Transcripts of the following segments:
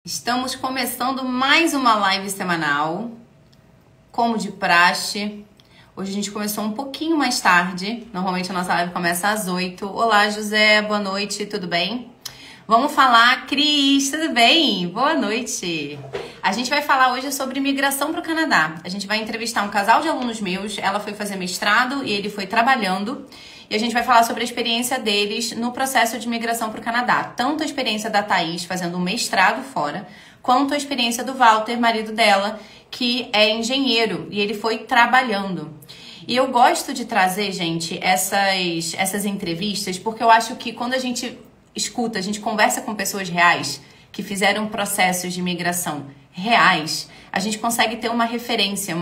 Estamos começando mais uma live semanal, como de praxe. Hoje a gente começou um pouquinho mais tarde, normalmente a nossa live começa às 8. Olá, José, boa noite, tudo bem? Vamos falar, Cris, tudo bem? Boa noite! A gente vai falar hoje sobre migração para o Canadá. A gente vai entrevistar um casal de alunos meus, ela foi fazer mestrado e ele foi trabalhando. E a gente vai falar sobre a experiência deles no processo de migração para o Canadá. Tanto a experiência da Thaís fazendo um mestrado fora, quanto a experiência do Walter, marido dela, que é engenheiro e ele foi trabalhando. E eu gosto de trazer, gente, essas entrevistas, porque eu acho que quando a gente escuta, a gente conversa com pessoas reais que fizeram processos de migração reais, a gente consegue ter uma referência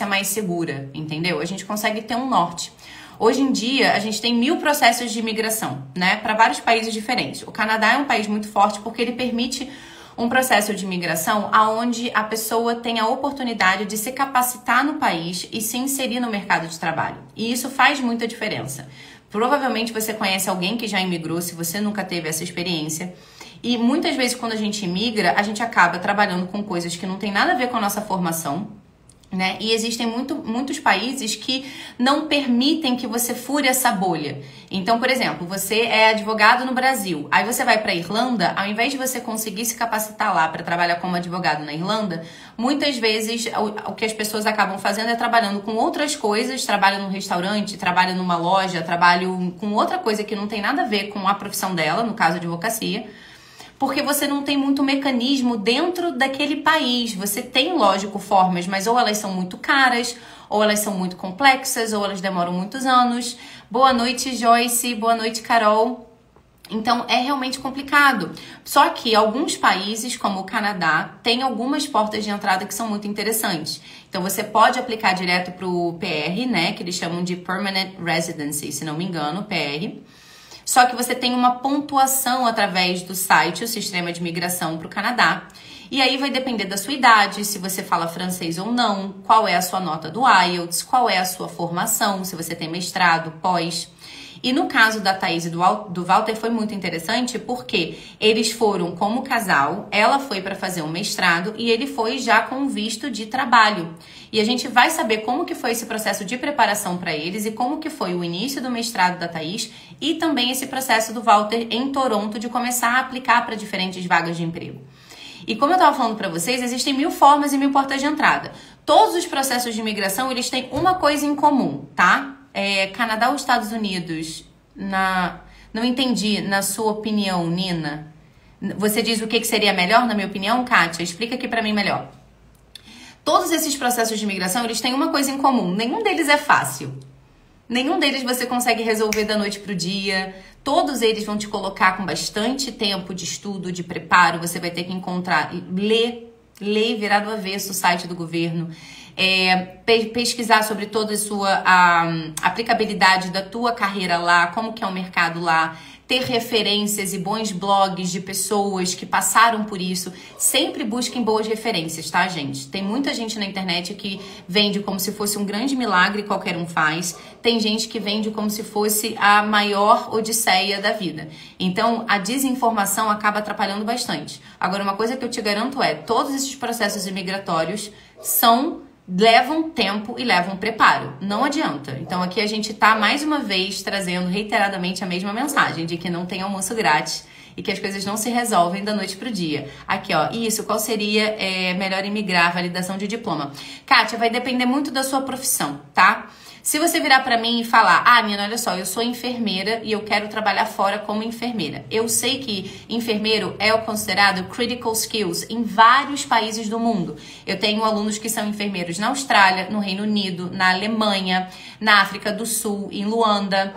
mais segura, entendeu? A gente consegue ter um norte. Hoje em dia, a gente tem 1000 processos de imigração, né, para vários países diferentes. O Canadá é um país muito forte porque ele permite um processo de imigração onde a pessoa tem a oportunidade de se capacitar no país e se inserir no mercado de trabalho. E isso faz muita diferença. Provavelmente você conhece alguém que já imigrou, se você nunca teve essa experiência. E muitas vezes, quando a gente imigra, a gente acaba trabalhando com coisas que não tem nada a ver com a nossa formação, né? E existem muitos países que não permitem que você fure essa bolha. Então, por exemplo, você é advogado no Brasil, aí você vai para a Irlanda, ao invés de você conseguir se capacitar lá para trabalhar como advogado na Irlanda, muitas vezes o que as pessoas acabam fazendo é trabalhando com outras coisas, trabalham num restaurante, trabalham numa loja, trabalham com outra coisa que não tem nada a ver com a profissão dela, no caso, advocacia, porque você não tem muito mecanismo dentro daquele país. Você tem, lógico, formas, mas ou elas são muito caras, ou elas são muito complexas, ou elas demoram muitos anos. Boa noite, Joyce. Boa noite, Carol. Então, é realmente complicado. Só que alguns países, como o Canadá, têm algumas portas de entrada que são muito interessantes. Então, você pode aplicar direto para o PR, né? Que eles chamam de Permanent Residency, se não me engano, PR. Só que você tem uma pontuação através do site, o Sistema de Imigração para o Canadá. E aí vai depender da sua idade, se você fala francês ou não, qual é a sua nota do IELTS, qual é a sua formação, se você tem mestrado, pós. E no caso da Thaís e do Walter foi muito interessante porque eles foram como casal, ela foi para fazer um mestrado e ele foi já com visto de trabalho. E a gente vai saber como que foi esse processo de preparação para eles e como que foi o início do mestrado da Thaís e também esse processo do Walter em Toronto de começar a aplicar para diferentes vagas de emprego. E como eu estava falando para vocês, existem 1000 formas e 1000 portas de entrada. Todos os processos de imigração, eles têm uma coisa em comum, tá? Canadá ou Estados Unidos? Não entendi, na sua opinião, Nina. Você diz o que seria melhor, na minha opinião, Kátia? Explica aqui pra mim melhor. Todos esses processos de imigração, eles têm uma coisa em comum. Nenhum deles é fácil. Nenhum deles você consegue resolver da noite pro dia. Todos eles vão te colocar com bastante tempo de estudo, de preparo. Você vai ter que encontrar, ler e virar do avesso o site do governo. Pesquisar sobre toda a aplicabilidade da tua carreira lá, como que é o mercado lá, ter referências e bons blogs de pessoas que passaram por isso. Sempre busquem boas referências, tá, gente? Tem muita gente na internet que vende como se fosse um grande milagre, qualquer um faz. Tem gente que vende como se fosse a maior odisseia da vida. Então, a desinformação acaba atrapalhando bastante. Agora, uma coisa que eu te garanto é, todos esses processos imigratórios levam tempo e levam preparo. Não adianta. Então aqui a gente tá mais uma vez trazendo reiteradamente a mesma mensagem de que não tem almoço grátis e que as coisas não se resolvem da noite pro dia. Aqui, ó, isso, qual seria melhor imigrar, validação de diploma? Kátia, vai depender muito da sua profissão, tá? Se você virar pra mim e falar, Nina, olha só, eu sou enfermeira e eu quero trabalhar fora como enfermeira. Eu sei que enfermeiro é considerado critical skills em vários países do mundo. Eu tenho alunos que são enfermeiros na Austrália, no Reino Unido, na Alemanha, na África do Sul, em Luanda,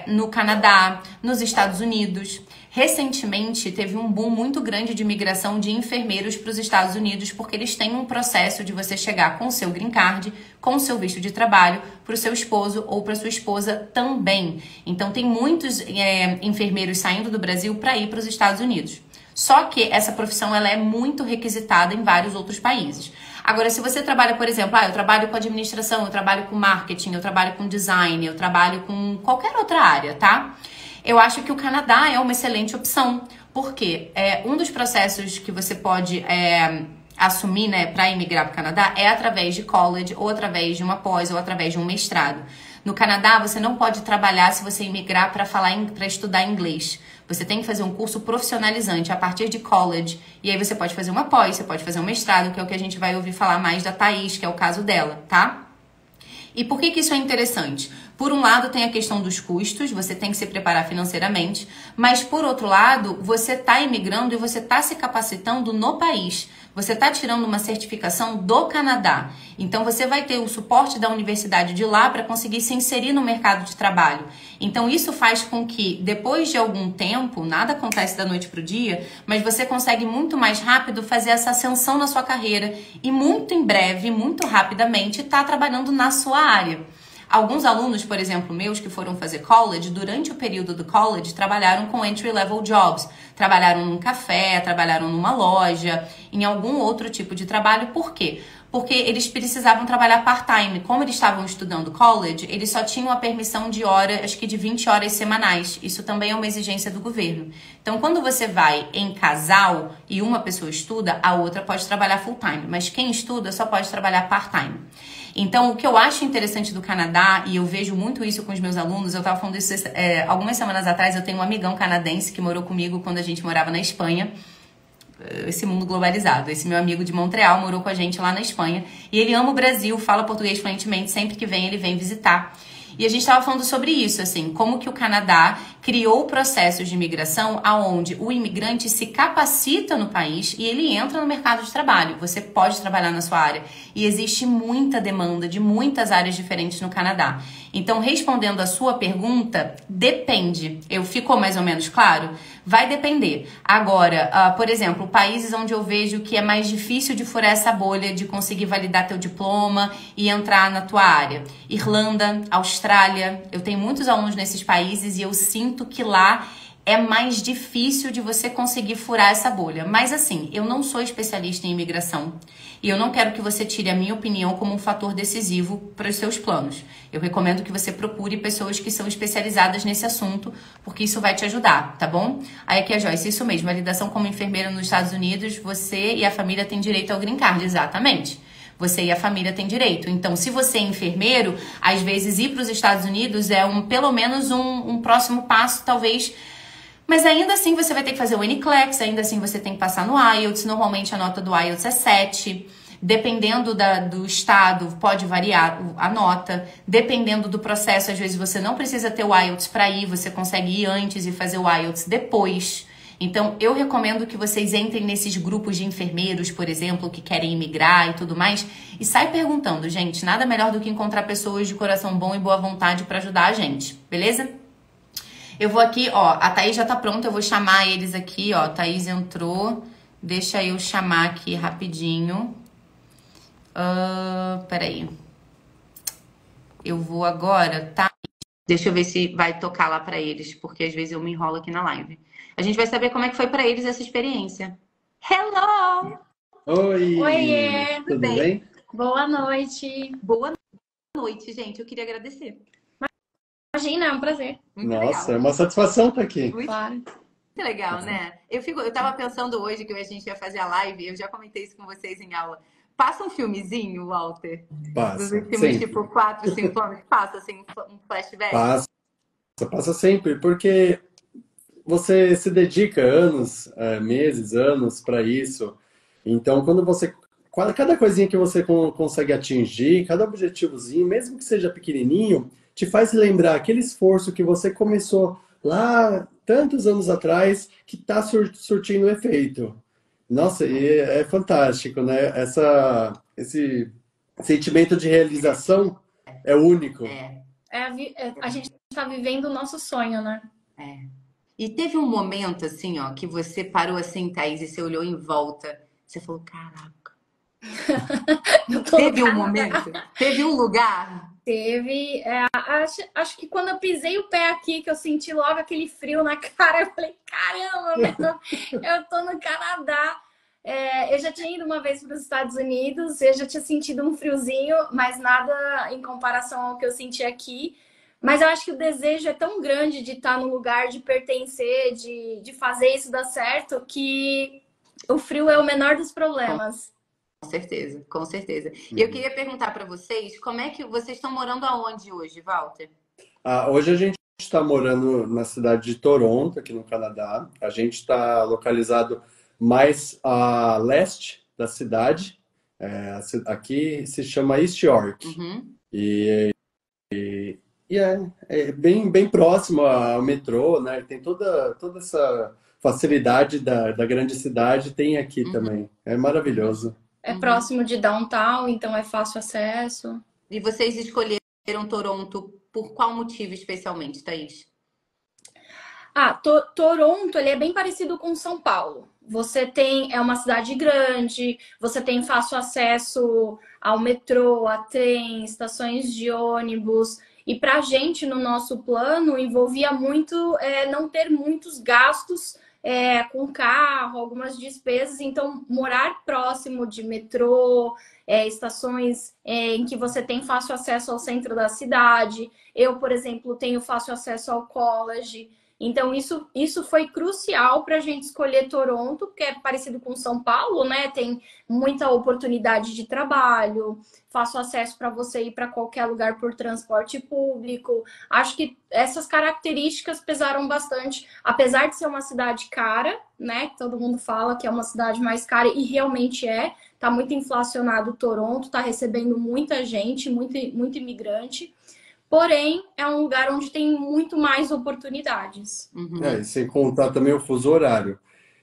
no Canadá, nos Estados Unidos. Recentemente, teve um boom muito grande de migração de enfermeiros para os Estados Unidos, porque eles têm um processo de você chegar com o seu green card, com o seu visto de trabalho, para o seu esposo ou para sua esposa também. Então, tem muitos enfermeiros saindo do Brasil para ir para os Estados Unidos. Só que essa profissão ela é muito requisitada em vários outros países. Agora, se você trabalha, por exemplo, eu trabalho com administração, eu trabalho com marketing, eu trabalho com design, eu trabalho com qualquer outra área, tá? Eu acho que o Canadá é uma excelente opção, Por quê? Um dos processos que você pode assumir, né, para imigrar para o Canadá é através de college, ou através de uma pós, ou através de um mestrado. No Canadá, você não pode trabalhar se você imigrar para estudar inglês. Você tem que fazer um curso profissionalizante a partir de college. E aí você pode fazer uma pós, você pode fazer um mestrado, que é o que a gente vai ouvir falar mais da Thaís, que é o caso dela, tá? E por que isso é interessante? Por um lado, tem a questão dos custos, você tem que se preparar financeiramente, mas por outro lado, você está imigrando e você está se capacitando no país. Você está tirando uma certificação do Canadá. Então, você vai ter o suporte da universidade de lá para conseguir se inserir no mercado de trabalho. Então, isso faz com que, depois de algum tempo, nada acontece da noite para o dia, mas você consegue muito mais rápido fazer essa ascensão na sua carreira e muito em breve, muito rapidamente, estar trabalhando na sua área. Alguns alunos, por exemplo, meus que foram fazer college, durante o período do college, trabalharam com entry-level jobs. Trabalharam num café, trabalharam numa loja, em algum outro tipo de trabalho. Por quê? Porque eles precisavam trabalhar part-time. Como eles estavam estudando college, eles só tinham a permissão de hora, acho que de 20 horas semanais. Isso também é uma exigência do governo. Então, quando você vai em casal e uma pessoa estuda, a outra pode trabalhar full-time. Mas quem estuda só pode trabalhar part-time. Então, o que eu acho interessante do Canadá, e eu vejo muito isso com os meus alunos, eu estava falando isso algumas semanas atrás, eu tenho um amigão canadense que morou comigo quando a gente morava na Espanha, esse mundo globalizado. Esse meu amigo de Montreal morou com a gente lá na Espanha, e ele ama o Brasil, fala português fluentemente, sempre que vem ele vem visitar. E a gente estava falando sobre isso, assim, como que o Canadá criou processos de imigração aonde o imigrante se capacita no país e ele entra no mercado de trabalho. Você pode trabalhar na sua área. E existe muita demanda de muitas áreas diferentes no Canadá. Então, respondendo a sua pergunta, depende. Ficou mais ou menos claro? Vai depender. Agora, por exemplo, países onde eu vejo que é mais difícil de furar essa bolha, de conseguir validar teu diploma e entrar na tua área. Irlanda, Austrália, eu tenho muitos alunos nesses países e eu sinto que lá é mais difícil de você conseguir furar essa bolha. Mas assim, eu não sou especialista em imigração e eu não quero que você tire a minha opinião como um fator decisivo para os seus planos. Eu recomendo que você procure pessoas que são especializadas nesse assunto, porque isso vai te ajudar, tá bom? Aí aqui a Joyce, isso mesmo, validação como enfermeira nos Estados Unidos, você e a família têm direito ao green card, exatamente. Você e a família têm direito. Então, se você é enfermeiro, às vezes ir para os Estados Unidos é pelo menos um próximo passo, talvez. Mas ainda assim você vai ter que fazer o NCLEX, ainda assim você tem que passar no IELTS. Normalmente a nota do IELTS é 7. Dependendo do estado, pode variar a nota. Dependendo do processo, às vezes você não precisa ter o IELTS para ir, você consegue ir antes e fazer o IELTS depois. Então, eu recomendo que vocês entrem nesses grupos de enfermeiros, por exemplo, que querem imigrar e tudo mais, e sai perguntando, gente. Nada melhor do que encontrar pessoas de coração bom e boa vontade para ajudar a gente, beleza? Eu vou aqui, ó, a Thaís já tá pronta, eu vou chamar eles aqui, ó. A Thaís entrou, deixa eu chamar aqui rapidinho. Peraí. Eu vou agora, tá? Deixa eu ver se vai tocar lá pra eles, porque às vezes eu me enrolo aqui na live. A gente vai saber como é que foi pra eles essa experiência. Hello! Oi! Oiê! Tudo bem? Boa noite! Boa noite, gente. Eu queria agradecer. Imagina, é um prazer. Muito Nossa, legal. é uma satisfação estar aqui. Muito Claro. legal, né? Eu tava pensando hoje que a gente ia fazer a live, eu já comentei isso com vocês em aula. Passa um filmezinho, Walter, dos Passa, últimos, sempre. tipo, 4, 5 anos, passa, assim, um flashback. Passa sempre, porque você se dedica anos, meses, anos para isso. Então, cada coisinha que você consegue atingir, cada objetivozinho, mesmo que seja pequenininho, te faz lembrar aquele esforço que você começou lá tantos anos atrás, que está surtindo efeito. Nossa, e é fantástico, né? Esse sentimento de realização é único. A gente está vivendo o nosso sonho, né? E teve um momento, assim, ó, que você parou assim, Thaís, e você olhou em volta, você falou, caraca. Teve um momento? Teve um lugar? Teve. Acho que quando eu pisei o pé aqui, que eu senti logo aquele frio na cara, eu falei, caramba, eu tô no Canadá. Eu já tinha ido uma vez para os Estados Unidos, eu já tinha sentido um friozinho, mas nada em comparação ao que eu senti aqui. Mas eu acho que o desejo é tão grande de estar no lugar, de pertencer, de fazer isso dar certo, que o frio é o menor dos problemas. Com certeza, com certeza. E eu Uhum. queria perguntar para vocês, como é que vocês estão morando aonde hoje, Walter? Hoje a gente está morando na cidade de Toronto, aqui no Canadá. A gente está localizado mais a leste da cidade. Aqui se chama East York. Uhum, E, e é bem próximo ao metrô, né? Tem toda essa facilidade da grande cidade, tem aqui uhum, também. É maravilhoso. É uhum. próximo de downtown, então é fácil acesso. E vocês escolheram Toronto por qual motivo especialmente, Thaís? Toronto, ele é bem parecido com São Paulo. É uma cidade grande, você tem fácil acesso ao metrô, a trem, estações de ônibus. E para a gente, no nosso plano, envolvia muito não ter muitos gastos com carro, algumas despesas. Então, morar próximo de metrô, estações em que você tem fácil acesso ao centro da cidade. Eu, por exemplo, tenho fácil acesso ao college. Então, isso foi crucial para a gente escolher Toronto, porque é parecido com São Paulo, né? Tem muita oportunidade de trabalho, fácil acesso para você ir para qualquer lugar por transporte público. Acho que essas características pesaram bastante, apesar de ser uma cidade cara, né? Todo mundo fala que é uma cidade mais cara, e realmente é. Tá muito inflacionado Toronto, tá recebendo muita gente, muito imigrante. Porém, é um lugar onde tem muito mais oportunidades. Uhum. E sem contar também o fuso horário,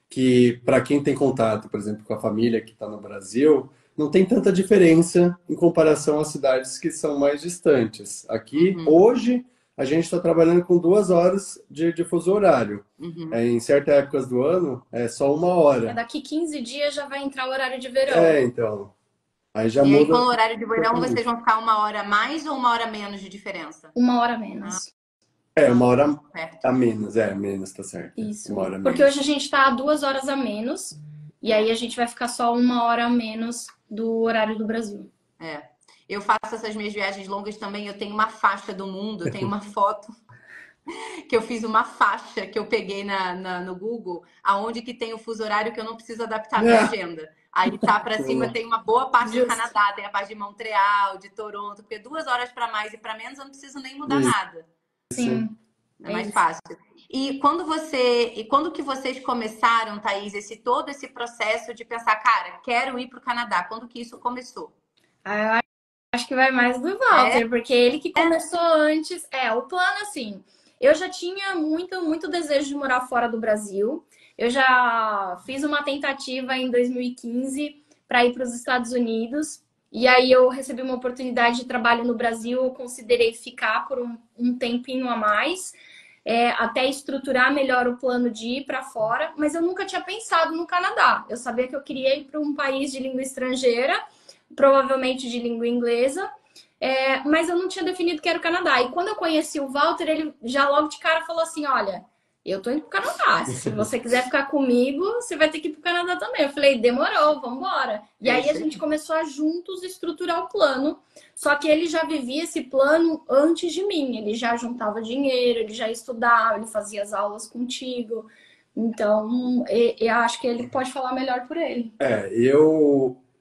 que para quem tem contato, por exemplo, com a família que está no Brasil, não tem tanta diferença em comparação às cidades que são mais distantes. Aqui, Uhum, hoje, a gente está trabalhando com 2 horas de fuso horário. uhum. Em certas épocas do ano, é só 1 hora. Daqui 15 dias já vai entrar o horário de verão. Então, aí já E aí, com muda o horário de verão, vocês totalmente. vão ficar 1 hora a mais ou 1 hora a menos de diferença? Uma hora menos. Uma hora Perto. a menos, menos, tá certo. Isso. 1 hora a Porque hoje menos. a gente está a 2 horas a menos. E aí a gente vai ficar só 1 hora a menos do horário do Brasil. É. Eu faço essas minhas viagens longas também. Eu tenho uma faixa do mundo, eu tenho uma foto que eu fiz uma faixa que eu peguei no Google, aonde que tem o fuso horário que eu não preciso adaptar a minha agenda. Aí tá para cima tem uma boa parte do Justo. Canadá, tem a parte de Montreal, de Toronto, porque 2 horas para mais e para menos eu não preciso nem mudar Isso. nada. Sim. É mais fácil. E quando que vocês começaram, Thaís, todo esse processo de pensar, cara, quero ir para o Canadá? Quando que isso começou? Eu acho que vai mais do Walter, porque ele que começou antes. O plano, assim, eu já tinha muito desejo de morar fora do Brasil. Eu já fiz uma tentativa em 2015 para ir para os Estados Unidos. E aí eu recebi uma oportunidade de trabalho no Brasil. Eu considerei ficar por um tempinho a mais, até estruturar melhor o plano de ir para fora. Mas eu nunca tinha pensado no Canadá. Eu sabia que eu queria ir para um país de língua estrangeira, provavelmente de língua inglesa, mas eu não tinha definido que era o Canadá. E quando eu conheci o Walter, ele já logo de cara falou assim, olha, eu tô indo pro Canadá, se você quiser ficar comigo, você vai ter que ir pro Canadá também. Eu falei, demorou, vambora. E aí a gente começou a juntos estruturar o plano, só que ele já vivia esse plano antes de mim, ele já juntava dinheiro, ele já estudava, ele fazia as aulas contigo. Então, eu acho que ele pode falar melhor por ele.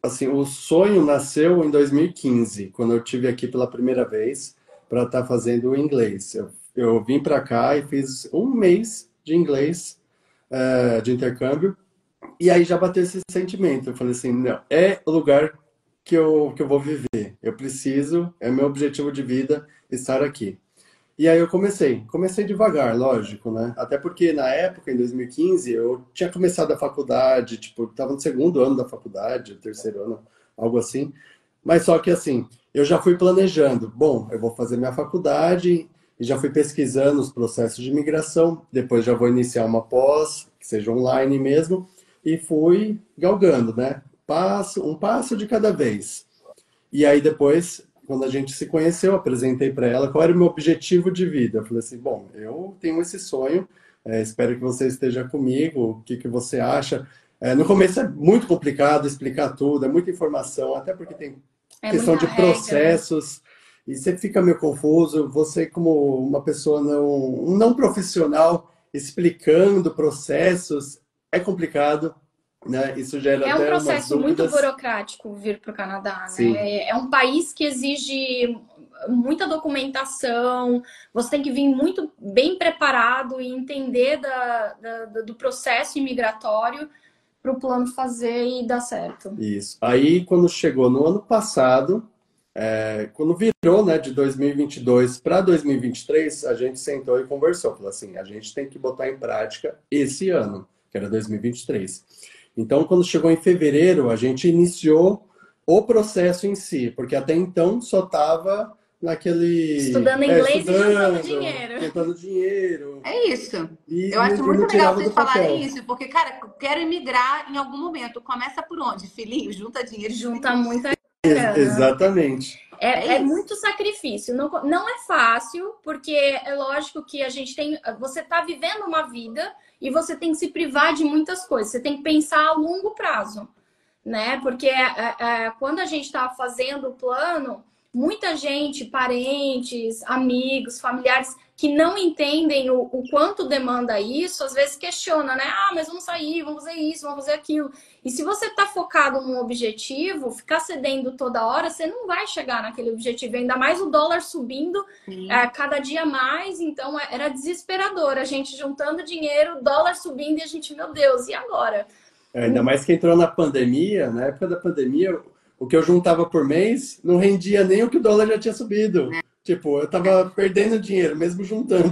Assim, o sonho nasceu em 2015, quando eu tive aqui pela primeira vez para estar fazendo o inglês. Eu vim para cá e fiz 1 mês de inglês, de intercâmbio, e aí já bateu esse sentimento. Eu falei assim, não, é o lugar que eu vou viver. Eu preciso, é meu objetivo de vida estar aqui. E aí eu comecei devagar, lógico, né? Até porque na época, em 2015, eu tinha começado a faculdade, tipo, estava no segundo ano da faculdade, terceiro ano, algo assim. Mas só que assim, eu já fui planejando, bom, eu vou fazer minha faculdade e já fui pesquisando os processos de imigração, depois já vou iniciar uma pós, que seja online mesmo, e fui galgando, né? Um passo de cada vez. E aí depois, quando a gente se conheceu, apresentei para ela qual era o meu objetivo de vida. Eu falei assim, bom, eu tenho esse sonho, espero que você esteja comigo, o que você acha? No começo é muito complicado explicar tudo, é muita informação, até porque tem questão de processos. e você fica meio confuso. Você, como uma pessoa não profissional, explicando processos, é complicado, né? Isso gera É um até umas processo muito dúvidas. burocrático vir para o Canadá, Sim, né? É um país que exige muita documentação, você tem que vir muito bem preparado e entender do processo imigratório para o plano fazer e dar certo. isso. Aí, quando chegou no ano passado, quando virou, né, de 2022 para 2023, a gente sentou e conversou. Falou assim, a gente tem que botar em prática esse ano, que era 2023. Então, quando chegou em fevereiro, a gente iniciou o processo em si, porque até então só estava naquele... Estudando inglês e juntando dinheiro. É isso. E, Eu acho e muito não legal tirava vocês do papel. falarem isso, porque, cara, eu quero imigrar em algum momento. Começa por onde? Filhinho, junta dinheiro. Junta muita grana. Exatamente. É muito sacrifício. Não é fácil, porque é lógico que a gente tem. Você está vivendo uma vida e você tem que se privar de muitas coisas. Você tem que pensar a longo prazo, né? Porque quando a gente estava fazendo o plano, muita gente, parentes, amigos, familiares que não entendem o quanto demanda isso, às vezes questiona, né? Ah, mas vamos sair, vamos fazer isso, vamos fazer aquilo. E se você está focado num objetivo, ficar cedendo toda hora, você não vai chegar naquele objetivo. Ainda mais o dólar subindo cada dia mais. Então, era desesperador. A gente juntando dinheiro, dólar subindo e a gente, meu Deus, e agora? Ainda mais que entrou na pandemia, na época da pandemia, o que eu juntava por mês não rendia nem o que o dólar já tinha subido. Tipo, eu tava perdendo dinheiro, mesmo juntando.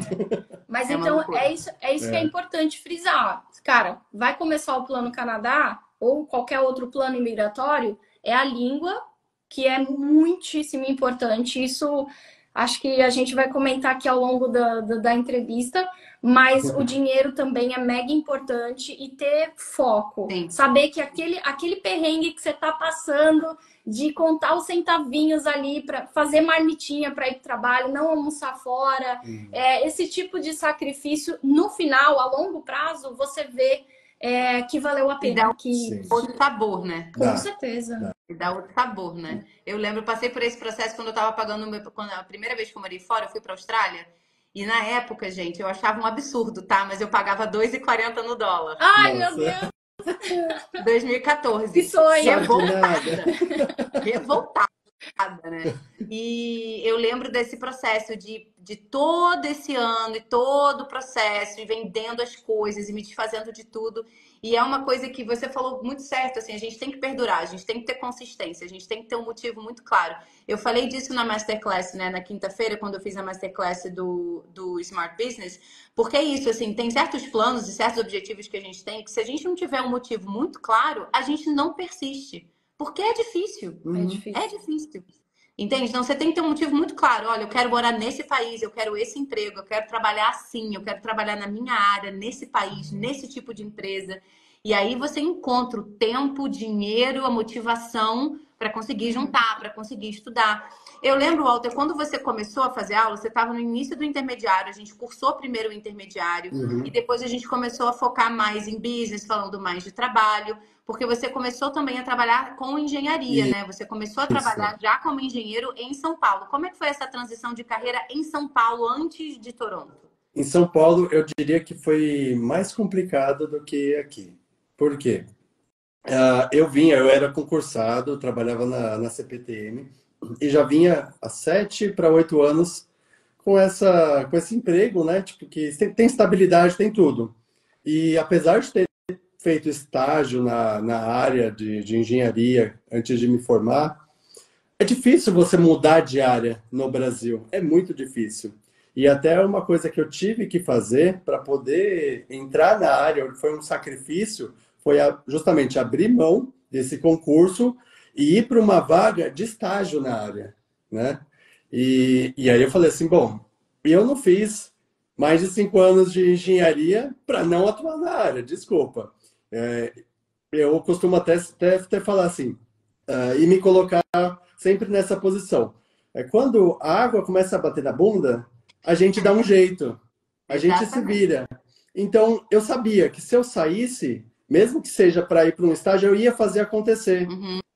Mas então, é isso que é importante frisar. Cara, vai começar o Plano Canadá ou qualquer outro plano imigratório, é a língua, que é muitíssimo importante. Isso acho que a gente vai comentar aqui ao longo da entrevista, mas o dinheiro também é mega importante e ter foco. Sim. Saber que aquele perrengue que você está passando de contar os centavinhos ali para fazer marmitinha para ir para o trabalho, não almoçar fora, esse tipo de sacrifício, no final, a longo prazo, você vê que valeu a pena. E dá que... outro sabor, né? Com certeza. E dá outro sabor, né? Eu lembro, eu passei por esse processo quando eu tava pagando a primeira vez que eu morei fora, eu fui pra Austrália. E na época, gente, eu achava um absurdo, tá? Mas eu pagava 2,40 no dólar. Ai, meu Deus! 2014. Que sonho! Revoltada, né? E eu lembro desse processo de todo esse ano e todo o processo e vendendo as coisas e me desfazendo de tudo. E é uma coisa que você falou muito certo, assim, a gente tem que perdurar, a gente tem que ter consistência, a gente tem que ter um motivo muito claro. Eu falei disso na Masterclass, né, na quinta-feira, quando eu fiz a Masterclass do Smart Business, porque é isso, assim, tem certos planos e certos objetivos que a gente tem, que se a gente não tiver um motivo muito claro, a gente não persiste, porque é difícil. É difícil. Entende? Então, você tem que ter um motivo muito claro. Olha, eu quero morar nesse país, eu quero esse emprego, eu quero trabalhar assim, eu quero trabalhar na minha área, nesse país, nesse tipo de empresa. E aí você encontra o tempo, o dinheiro, a motivação para conseguir juntar, para conseguir estudar. Eu lembro, Walter, quando você começou a fazer aula, você estava no início do intermediário, a gente cursou primeiro o intermediário e depois a gente começou a focar mais em business, falando mais de trabalho, porque você começou também a trabalhar com engenharia, né? Você começou a trabalhar já como engenheiro em São Paulo. Como é que foi essa transição de carreira em São Paulo antes de Toronto? Em São Paulo, eu diria que foi mais complicado do que aqui. Por quê? Eu era concursado, trabalhava na CPTM e já vinha há 7 para 8 anos com esse emprego, né? Tipo, que tem estabilidade, tem tudo. E apesar de ter feito estágio na área de engenharia antes de me formar, é difícil você mudar de área no Brasil. É muito difícil. E até uma coisa que eu tive que fazer para poder entrar na área, foi um sacrifício, foi justamente abrir mão desse concurso e ir para uma vaga de estágio na área, né? E aí eu falei assim, bom, eu não fiz mais de 5 anos de engenharia para não atuar na área, desculpa. Eu costumo até falar assim, e me colocar sempre nessa posição. Quando a água começa a bater na bunda, a gente dá um jeito, a gente se vira. Então, eu sabia que se eu saísse, mesmo que seja para ir para um estágio, eu ia fazer acontecer.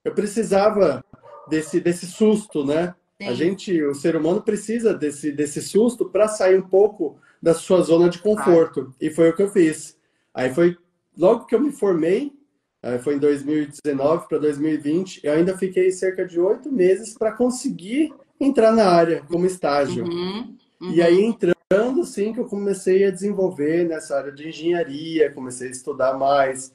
Eu precisava desse susto, né? Sim. O ser humano precisa desse susto para sair um pouco da sua zona de conforto. E foi o que eu fiz. Aí foi logo que eu me formei, foi em 2019 para 2020, eu ainda fiquei cerca de 8 meses para conseguir entrar na área como estágio. Uhum, E aí, uhum, entrando, sim, que eu comecei a desenvolver nessa área de engenharia, comecei a estudar mais,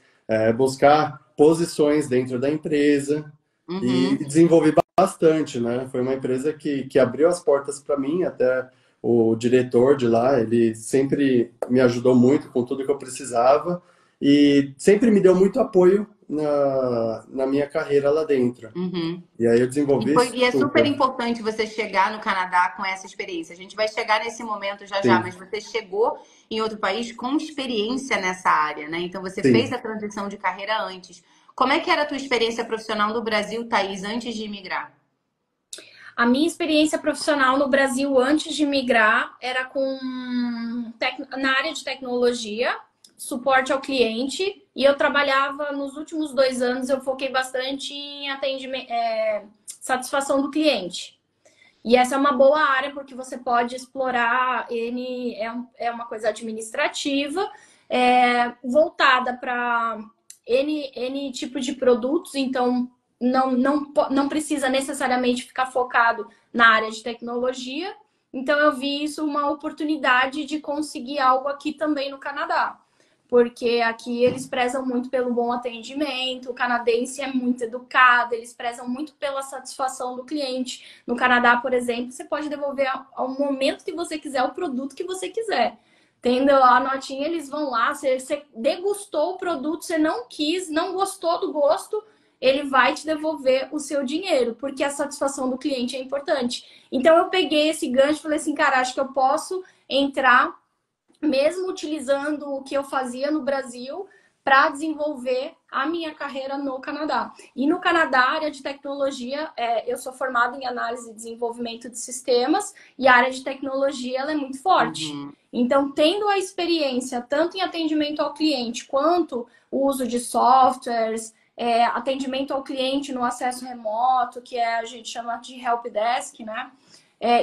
buscar posições dentro da empresa e uhum. desenvolvi bastante, né? Foi uma empresa que abriu as portas para mim, até o diretor de lá, ele sempre me ajudou muito com tudo que eu precisava e sempre me deu muito apoio na minha carreira lá dentro. Uhum. E aí eu E, desenvolvi e é super super. importante você chegar no Canadá com essa experiência. A gente vai chegar nesse momento já já, Sim, mas você chegou em outro país com experiência nessa área, né? Então você fez sim. a transição de carreira antes. Como é que era a tua experiência profissional no Brasil, Thaís, antes de imigrar? A minha experiência profissional no Brasil antes de migrar era na área de tecnologia, suporte ao cliente, e eu trabalhava nos últimos 2 anos, eu foquei bastante em atendimento, satisfação do cliente. E essa é uma boa área porque você pode explorar, é uma coisa administrativa, voltada para N tipo de produtos, então não precisa necessariamente ficar focado na área de tecnologia. Então eu vi isso uma oportunidade de conseguir algo aqui também no Canadá. Porque aqui eles prezam muito pelo bom atendimento, o canadense é muito educado, eles prezam muito pela satisfação do cliente. No Canadá, por exemplo, você pode devolver ao momento que você quiser o produto que você quiser. Tendo a notinha, eles vão lá, você degustou o produto, você não quis, não gostou do gosto, ele vai te devolver o seu dinheiro, porque a satisfação do cliente é importante. Então eu peguei esse gancho e falei assim, cara, acho que eu posso entrar, mesmo utilizando o que eu fazia no Brasil, para desenvolver a minha carreira no Canadá. E no Canadá, a área de tecnologia, eu sou formada em análise e desenvolvimento de sistemas, e a área de tecnologia ela é muito forte. Uhum. Então, tendo a experiência tanto em atendimento ao cliente, quanto o uso de softwares, atendimento ao cliente no acesso remoto, que a gente chama de help desk, né?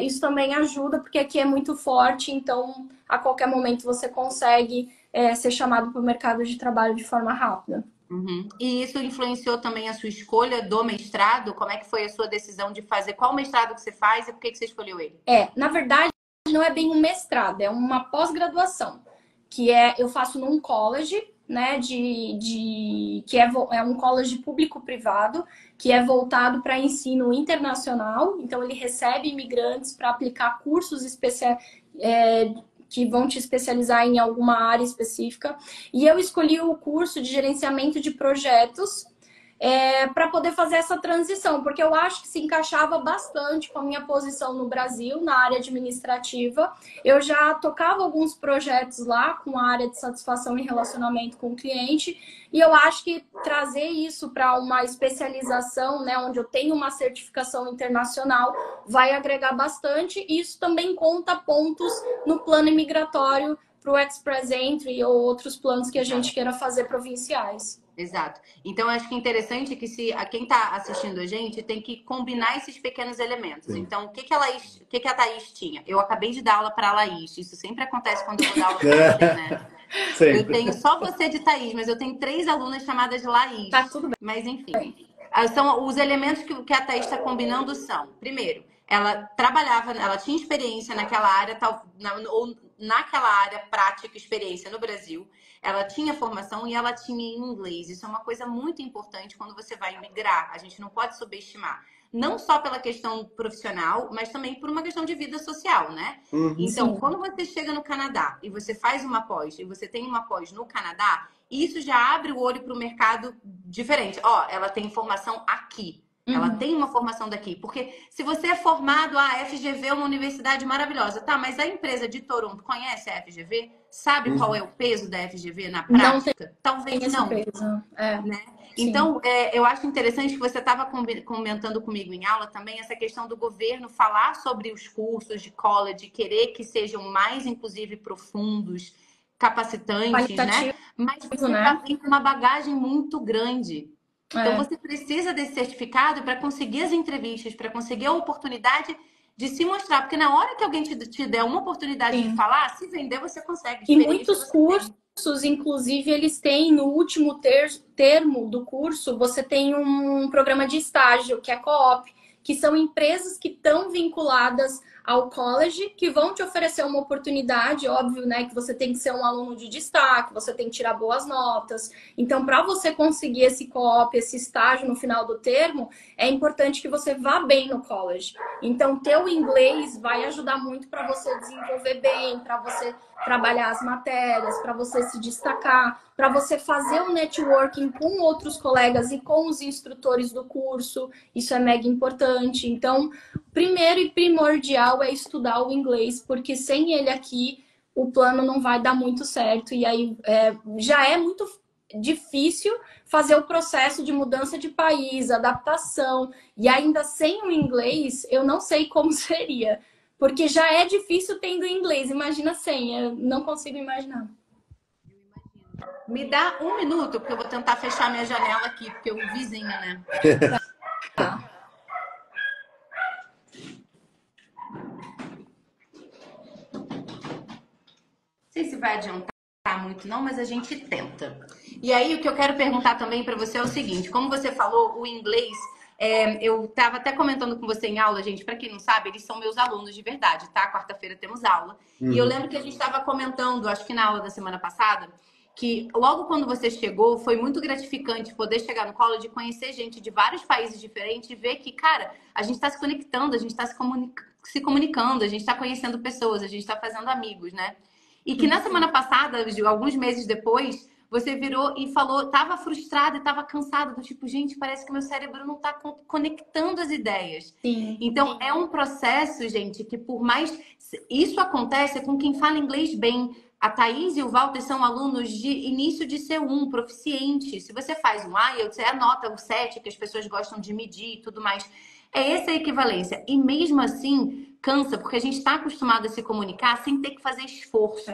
Isso também ajuda, porque aqui é muito forte, então a qualquer momento você consegue ser chamado para o mercado de trabalho de forma rápida. Uhum. E isso influenciou também a sua escolha do mestrado? Como é que foi a sua decisão de fazer? Qual mestrado que você faz e por que você escolheu ele? Na verdade, não é bem um mestrado, é uma pós-graduação, eu faço num college, né, que é um college público-privado, que é voltado para ensino internacional, então ele recebe imigrantes para aplicar cursos especiais, que vão te especializar em alguma área específica. E eu escolhi o curso de gerenciamento de projetos para poder fazer essa transição, porque eu acho que se encaixava bastante com a minha posição no Brasil, na área administrativa. Eu já tocava alguns projetos lá com a área de satisfação e relacionamento com o cliente, e eu acho que trazer isso para uma especialização, né, onde eu tenho uma certificação internacional, vai agregar bastante. E isso também conta pontos no plano imigratório para o Express Entry ou outros planos que a gente queira fazer provinciais. Exato. Então, eu acho que é interessante que quem está assistindo a gente tem que combinar esses pequenos elementos. Sim. Então, o que a Thaís tinha? Eu acabei de dar aula para a Laís. Isso sempre acontece quando eu vou dar aula para você, né? Eu Sempre. tenho só você de Thaís, mas eu tenho 3 alunas chamadas Tá Laís. tudo bem. Mas, enfim. São os elementos que a Thaís está combinando são, primeiro, ela tinha experiência naquela área, ou naquela área prática, experiência no Brasil. Ela tinha formação e ela tinha em inglês. Isso é uma coisa muito importante quando você vai migrar. A gente não pode subestimar. Não só pela questão profissional, mas também por uma questão de vida social, né? Então, Sim. quando você chega no Canadá e você faz uma pós, e você tem uma pós no Canadá, isso já abre o olho para o mercado diferente. Ela tem formação aqui. Ela tem uma formação daqui. Porque se você é formado, a FGV é uma universidade maravilhosa. Tá, mas a empresa de Toronto conhece a FGV? Sabe qual é o peso da FGV na Não tem prática? Talvez esse não. peso. Né? Sim. Então, eu acho interessante que você estava comentando comigo em aula também essa questão do governo falar sobre os cursos de college, querer que sejam mais, inclusive, profundos, capacitantes, né? Mas você já né? vem com uma bagagem muito grande. Então você precisa desse certificado para conseguir as entrevistas, para conseguir a oportunidade de se mostrar. Porque na hora que alguém te der uma oportunidade de falar, se vender, você consegue. E muitos cursos, inclusive, eles têm no último termo do curso, você tem um programa de estágio, que é co-op, que são empresas que estão vinculadas ao college, que vão te oferecer uma oportunidade, óbvio, né, que você tem que ser um aluno de destaque, você tem que tirar boas notas. Então, para você conseguir esse co-op, esse estágio no final do termo, é importante que você vá bem no college. Então, ter o inglês vai ajudar muito para você desenvolver bem, para você trabalhar as matérias, para você se destacar, para você fazer um networking com outros colegas e com os instrutores do curso. Isso é mega importante. Então, primeiro e primordial é estudar o inglês, porque sem ele aqui, o plano não vai dar muito certo. E aí, já é muito difícil fazer o processo de mudança de país, adaptação. E ainda sem o inglês, eu não sei como seria. Porque já é difícil tendo inglês. Imagina sem. Eu não consigo imaginar. Me dá um minuto, porque eu vou tentar fechar minha janela aqui, porque o vizinho, né? Tá. Não sei se vai adiantar muito não, mas a gente tenta. E aí, o que eu quero perguntar também para você é o seguinte. Como você falou, o inglês... eu estava até comentando com você em aula, gente, para quem não sabe, eles são meus alunos de verdade, tá? Quarta-feira temos aula. E eu lembro que a gente estava comentando, acho que na aula da semana passada, que logo quando você chegou, foi muito gratificante poder chegar no college e conhecer gente de vários países diferentes e ver que, cara, a gente está se conectando, a gente está se comunicando, a gente está conhecendo pessoas, a gente está fazendo amigos, né? E que na semana passada, alguns meses depois, você virou e falou, tava frustrada e tava cansada, do tipo, gente, parece que meu cérebro não tá conectando as ideias. Sim. Então, é um processo, gente, que por mais... Isso acontece com quem fala inglês bem. A Thaís e o Walter são alunos de início de C1, proficiente. Se você faz um IELTS, você anota o 7, que as pessoas gostam de medir e tudo mais. É essa a equivalência. E mesmo assim, cansa, porque a gente está acostumado a se comunicar sem ter que fazer esforço.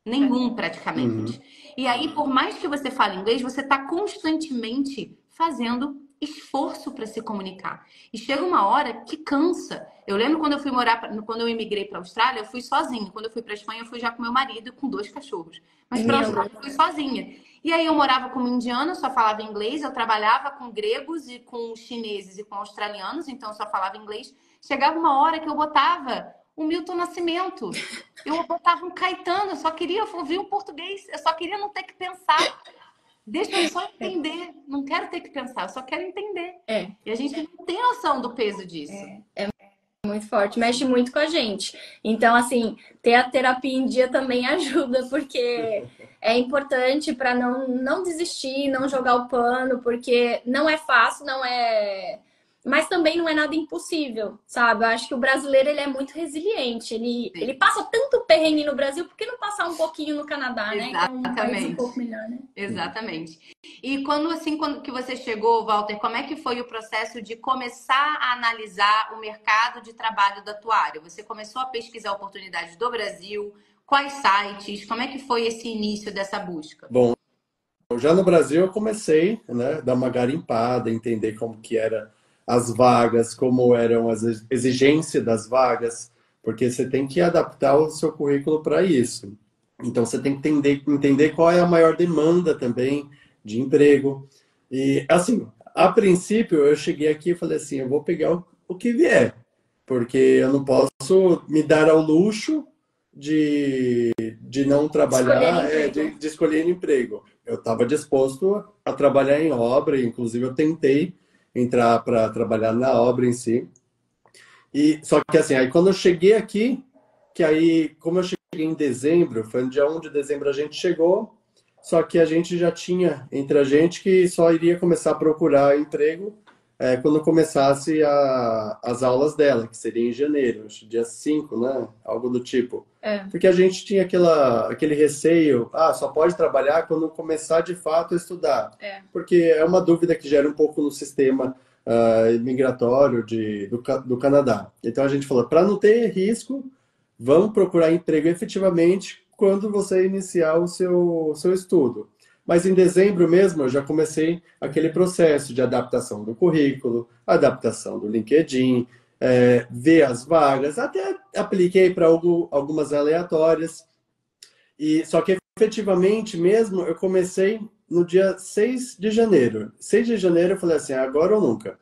Nenhum, praticamente. E aí, por mais que você fale inglês, você está constantemente fazendo esforço para se comunicar. E chega uma hora que cansa. Eu lembro quando eu fui quando eu imigrei para a Austrália, eu fui sozinha. Quando eu fui para a Espanha, eu fui já com meu marido e com 2 cachorros. Mas para a Austrália, eu fui sozinha. E aí eu morava como indiana, só falava inglês. Eu trabalhava com gregos e com chineses e com australianos, então eu só falava inglês. Chegava uma hora que eu botava o Milton Nascimento. Eu botava um Caetano, eu só queria ouvir o português, eu só queria não ter que pensar. Deixa eu só entender. Não quero ter que pensar, eu só quero entender. E a gente não tem noção do peso disso. É muito forte, mexe muito com a gente. Então, assim, ter a terapia em dia também ajuda, porque é importante para não desistir, não jogar o pano, porque não é fácil, não é... Mas também não é nada impossível, sabe? Eu acho que o brasileiro, ele é muito resiliente. Ele passa tanto perrengue no Brasil, por que não passar um pouquinho no Canadá, né? Exatamente. Que é um pouco melhor, né? Exatamente. E quando que você chegou, Walter, como é que foi o processo de começar a analisar o mercado de trabalho da tua área? Você começou a pesquisar oportunidades do Brasil? Quais sites? Como é que foi esse início dessa busca? Bom, já no Brasil eu comecei, né, dar uma garimpada, entender como que era as vagas, como eram as exigências das vagas, porque você tem que adaptar o seu currículo para isso. Então, você tem que entender qual é a maior demanda também de emprego. E, assim, a princípio, eu cheguei aqui e falei assim, eu vou pegar o que vier, porque eu não posso me dar ao luxo de não trabalhar, de escolher emprego. Eu estava disposto a trabalhar em obra, inclusive eu tentei entrar para trabalhar na obra em si. E só que assim, aí quando eu cheguei aqui, que aí, como eu cheguei em dezembro, foi no dia 1 de dezembro a gente chegou, só que a gente já tinha entre a gente que só iria começar a procurar emprego quando começasse as aulas dela, que seria em janeiro, acho, dia 5, né? Algo do tipo. Porque a gente tinha aquele receio, só pode trabalhar quando começar de fato a estudar. Porque é uma dúvida que gera um pouco no sistema migratório do Canadá. Então a gente falou, para não ter risco, vamos procurar emprego efetivamente quando você iniciar o seu estudo. Mas em dezembro mesmo eu já comecei aquele processo de adaptação do currículo, adaptação do LinkedIn, ver as vagas, até apliquei para algumas aleatórias. E só que efetivamente mesmo eu comecei no dia 6 de janeiro. 6 de janeiro eu falei assim, agora ou nunca.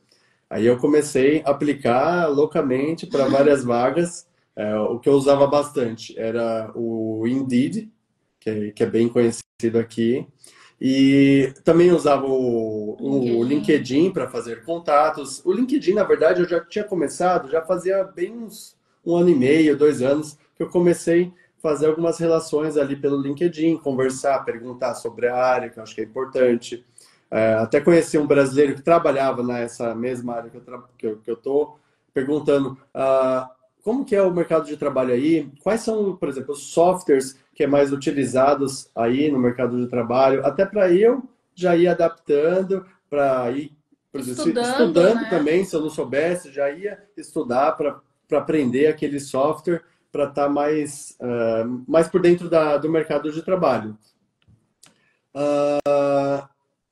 Aí eu comecei a aplicar loucamente para várias vagas. O que eu usava bastante era o Indeed, que é bem conhecido aqui. E também usava o LinkedIn para fazer contatos. O LinkedIn, na verdade, eu já tinha começado, já fazia bem uns 1 ano e meio, 2 anos, que eu comecei a fazer algumas relações ali pelo LinkedIn, conversar, perguntar sobre a área, que eu acho que é importante. Até conheci um brasileiro que trabalhava nessa mesma área que eu estou, perguntando como que é o mercado de trabalho aí, quais são, por exemplo, os softwares que é mais utilizados aí no mercado de trabalho, até para eu já ir adaptando, para ir, por exemplo, estudando né? também, se eu não soubesse, já ia estudar para aprender aquele software, para estar mais por dentro do mercado de trabalho.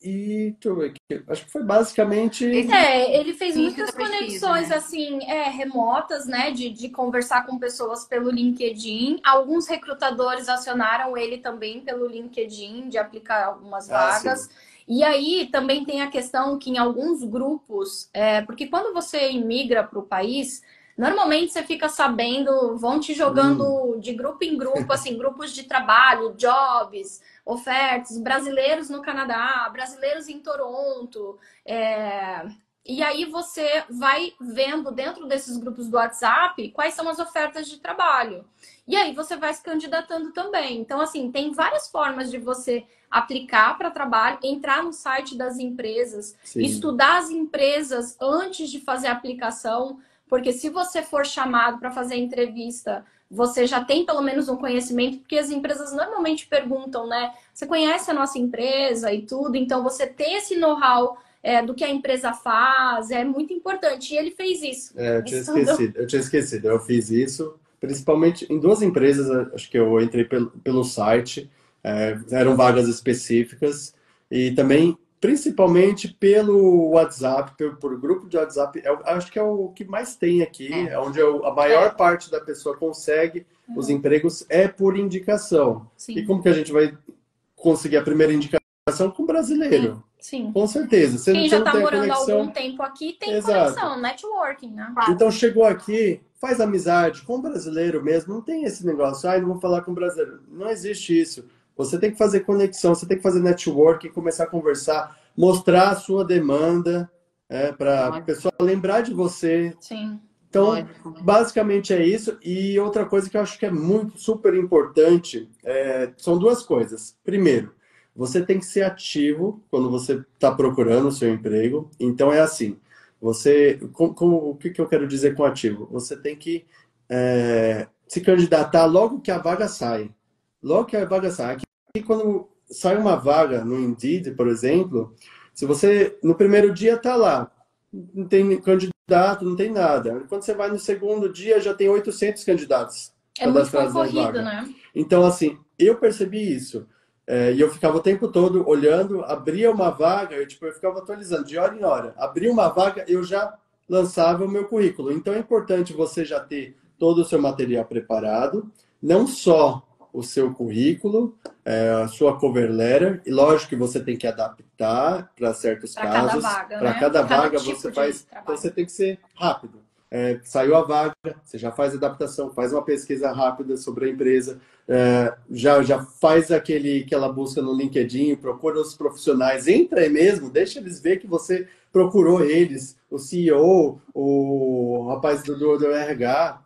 E deixa eu ver aqui. Acho que foi basicamente. Ele fez Início muitas da pesquisa, conexões né? assim, remotas, né? De conversar com pessoas pelo LinkedIn. Alguns recrutadores acionaram ele também pelo LinkedIn, de aplicar algumas vagas. Sim. E aí também tem a questão que em alguns grupos, porque quando você imigra para o país, normalmente você fica sabendo, vão te jogando de grupo em grupo, assim, grupos de trabalho, jobs, ofertas, brasileiros no Canadá, brasileiros em Toronto. E aí você vai vendo dentro desses grupos do WhatsApp quais são as ofertas de trabalho. E aí você vai se candidatando também. Então, assim, tem várias formas de você aplicar para trabalho, entrar no site das empresas, Sim. estudar as empresas antes de fazer a aplicação, porque se você for chamado para fazer a entrevista, você já tem pelo menos um conhecimento, porque as empresas normalmente perguntam, né? Você conhece a nossa empresa e tudo, então você ter esse know-how do que a empresa faz é muito importante. E ele fez isso. Eu tinha esquecido. Eu fiz isso, principalmente em 2 empresas, acho que eu entrei pelo site, eram vagas específicas, e também, principalmente pelo WhatsApp, por grupo de WhatsApp, acho que é o que mais tem aqui, é onde a maior parte da pessoa consegue os empregos é por indicação. Sim. E como que a gente vai conseguir a primeira indicação com brasileiro? Sim. Com certeza. Quem já está morando há conexão, algum tempo aqui tem exato. conexão, networking, né? Então chegou aqui, faz amizade com o brasileiro mesmo. Não tem esse negócio, não vou falar com o brasileiro. Não existe isso. Você tem que fazer conexão, você tem que fazer networking, começar a conversar, mostrar a sua demanda para a pessoa lembrar de você. Sim. Então, basicamente é isso. E outra coisa que eu acho que é super importante são 2 coisas. Primeiro, você tem que ser ativo quando você está procurando o seu emprego. Então, é assim, o que eu quero dizer com ativo? Você tem que se candidatar logo que a vaga sai. Logo que a vaga sai. Aqui, quando sai uma vaga no Indeed, por exemplo, se você, no primeiro dia, está lá, não tem candidato, não tem nada. Quando você vai no segundo dia, já tem 800 candidatos. É muito concorrido, né? Então, assim, eu percebi isso. E eu ficava o tempo todo olhando, abria uma vaga, eu ficava atualizando de hora em hora. Abria uma vaga, eu já lançava o meu currículo. Então, é importante você já ter todo o seu material preparado, não só o seu currículo, a sua cover letter, e lógico que você tem que adaptar para certos casos. Para cada vaga você faz. Então, você tem que ser rápido. Saiu a vaga, você já faz a adaptação, faz uma pesquisa rápida sobre a empresa, já faz aquela busca no LinkedIn, procura os profissionais, entra aí mesmo, deixa eles ver que você procurou eles, o CEO, o rapaz do RH,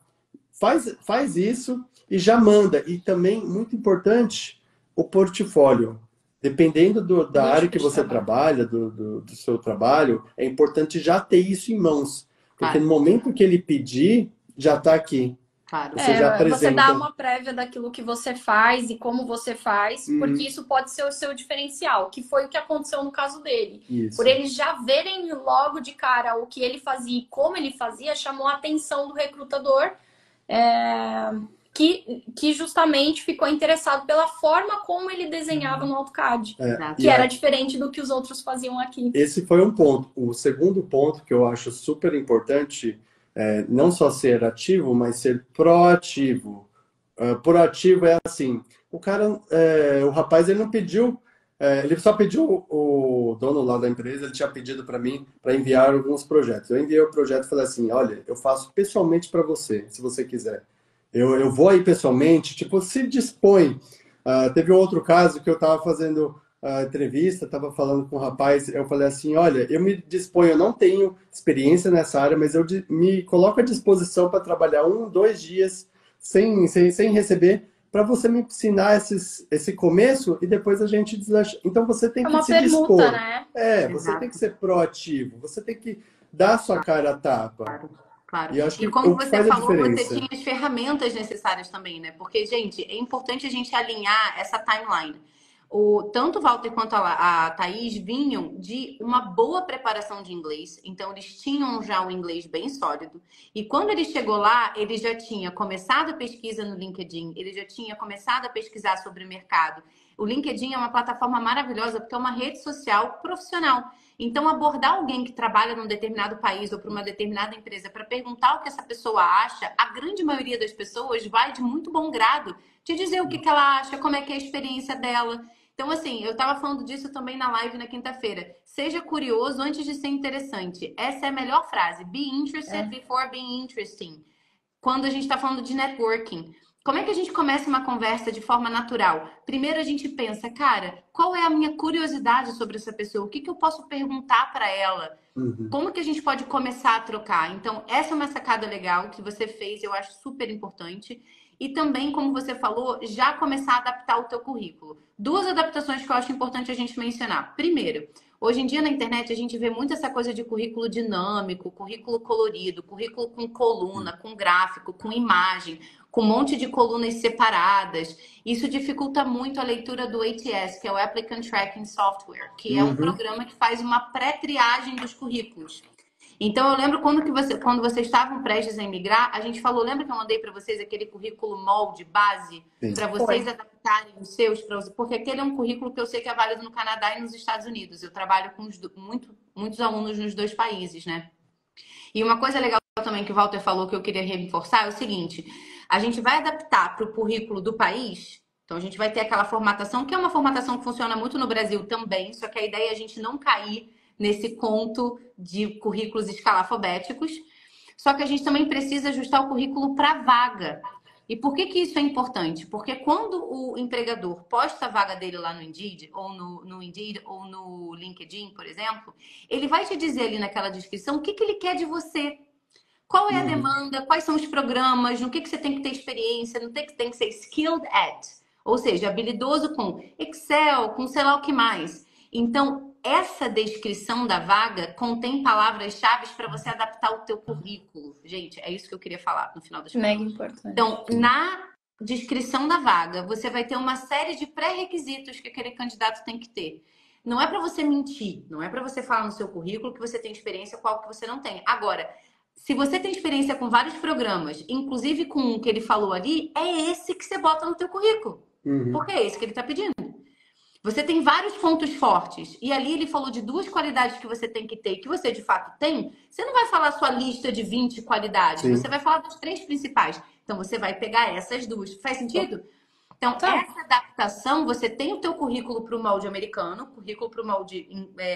faz isso e já manda. E também, muito importante, o portfólio. Dependendo da área que você trabalha, do seu trabalho, é importante já ter isso em mãos. Porque no momento que ele pedir, já está aqui. Claro. Você já apresenta. Você dá uma prévia daquilo que você faz e como você faz, porque isso pode ser o seu diferencial, que foi o que aconteceu no caso dele. Isso. Por eles já verem logo de cara o que ele fazia e como ele fazia, chamou a atenção do recrutador. que justamente ficou interessado pela forma como ele desenhava no AutoCAD, Exato. que era diferente do que os outros faziam aqui. Esse foi um ponto. O segundo ponto que eu acho super importante é não só ser ativo, mas ser proativo. Proativo é assim, o rapaz, ele não pediu, ele só pediu, o dono lá da empresa, ele tinha pedido para mim para enviar alguns projetos. Eu enviei o projeto e falei assim, olha, eu faço pessoalmente para você, se você quiser. Eu vou aí pessoalmente, tipo, se dispõe. Teve um outro caso que eu estava fazendo a entrevista, estava falando com um rapaz, eu falei assim, olha, eu me disponho, eu não tenho experiência nessa área, mas eu me coloco à disposição para trabalhar 1, 2 dias sem receber, para você me ensinar esse começo e depois a gente deslancha. Então você tem É que uma se permuta, dispor. né? Você Exato. tem que ser proativo, você tem que dar a sua cara a tapa. Claro, claro. E eu acho que E como o que você faz a falou, você diferença. tinha as ferramentas necessárias também, né? Porque, gente, é importante a gente alinhar essa timeline. Tanto o Walter quanto a Thaís vinham de uma boa preparação de inglês, então eles tinham já o inglês bem sólido. E quando ele chegou lá, ele já tinha começado a pesquisa no LinkedIn, ele já tinha começado a pesquisar sobre o mercado. O LinkedIn é uma plataforma maravilhosa porque é uma rede social profissional. Então, abordar alguém que trabalha num determinado país ou para uma determinada empresa para perguntar o que essa pessoa acha, a grande maioria das pessoas vai de muito bom grado te dizer o que ela acha, como é que é a experiência dela. Então, assim, eu estava falando disso também na live na quinta-feira. Seja curioso antes de ser interessante. Essa é a melhor frase. Be interested before being interesting. Quando a gente está falando de networking. Como é que a gente começa uma conversa de forma natural? Primeiro a gente pensa, cara, qual é a minha curiosidade sobre essa pessoa? O que eu posso perguntar para ela? Como que a gente pode começar a trocar? Então, essa é uma sacada legal que você fez, eu acho super importante. E também, como você falou, já começar a adaptar o teu currículo. Duas adaptações que eu acho importante a gente mencionar. Primeiro, hoje em dia na internet a gente vê muito essa coisa de currículo dinâmico, currículo colorido, currículo com coluna, com gráfico, com imagem, com um monte de colunas separadas. Isso dificulta muito a leitura do ATS, que é o Applicant Tracking Software, que é um programa que faz uma pré-triagem dos currículos. Então, eu lembro quando vocês estavam prestes a emigrar, a gente falou, lembra que eu mandei para vocês aquele currículo molde, base, para vocês adaptarem os seus, porque aquele é um currículo que eu sei que é válido no Canadá e nos Estados Unidos. Eu trabalho com muitos alunos nos dois países, né? E uma coisa legal também que o Walter falou que eu queria reforçar é o seguinte, a gente vai adaptar para o currículo do país, então a gente vai ter aquela formatação, que é uma formatação que funciona muito no Brasil também, só que a ideia é a gente não cair nesse conto de currículos escalafobéticos. Só que a gente também precisa ajustar o currículo para vaga. E por que isso é importante? Porque quando o empregador posta a vaga dele lá no Indeed, ou no Indeed, ou no LinkedIn, por exemplo, ele vai te dizer ali naquela descrição o que ele quer de você. Qual é a demanda, quais são os programas, no que você tem que ter experiência, no que tem que ser skilled at. Ou seja, habilidoso com Excel, com sei lá o que mais. Então, essa descrição da vaga contém palavras-chave para você adaptar o teu currículo. Gente, é isso que eu queria falar no final das contas. Mega importante. Então, na descrição da vaga, você vai ter uma série de pré-requisitos que aquele candidato tem que ter. Não é para você mentir, não é para você falar no seu currículo que você tem experiência com algo que você não tem. Agora, se você tem experiência com vários programas, inclusive com um que ele falou ali, é esse que você bota no teu currículo. Porque é esse que ele está pedindo. Você tem vários pontos fortes. E ali ele falou de 2 qualidades que você tem que ter, que você de fato tem. Você não vai falar a sua lista de 20 qualidades. Sim. Você vai falar das 3 principais. Então, você vai pegar essas 2. Faz sentido? Então, essa adaptação, você tem o teu currículo para o molde americano, currículo para o molde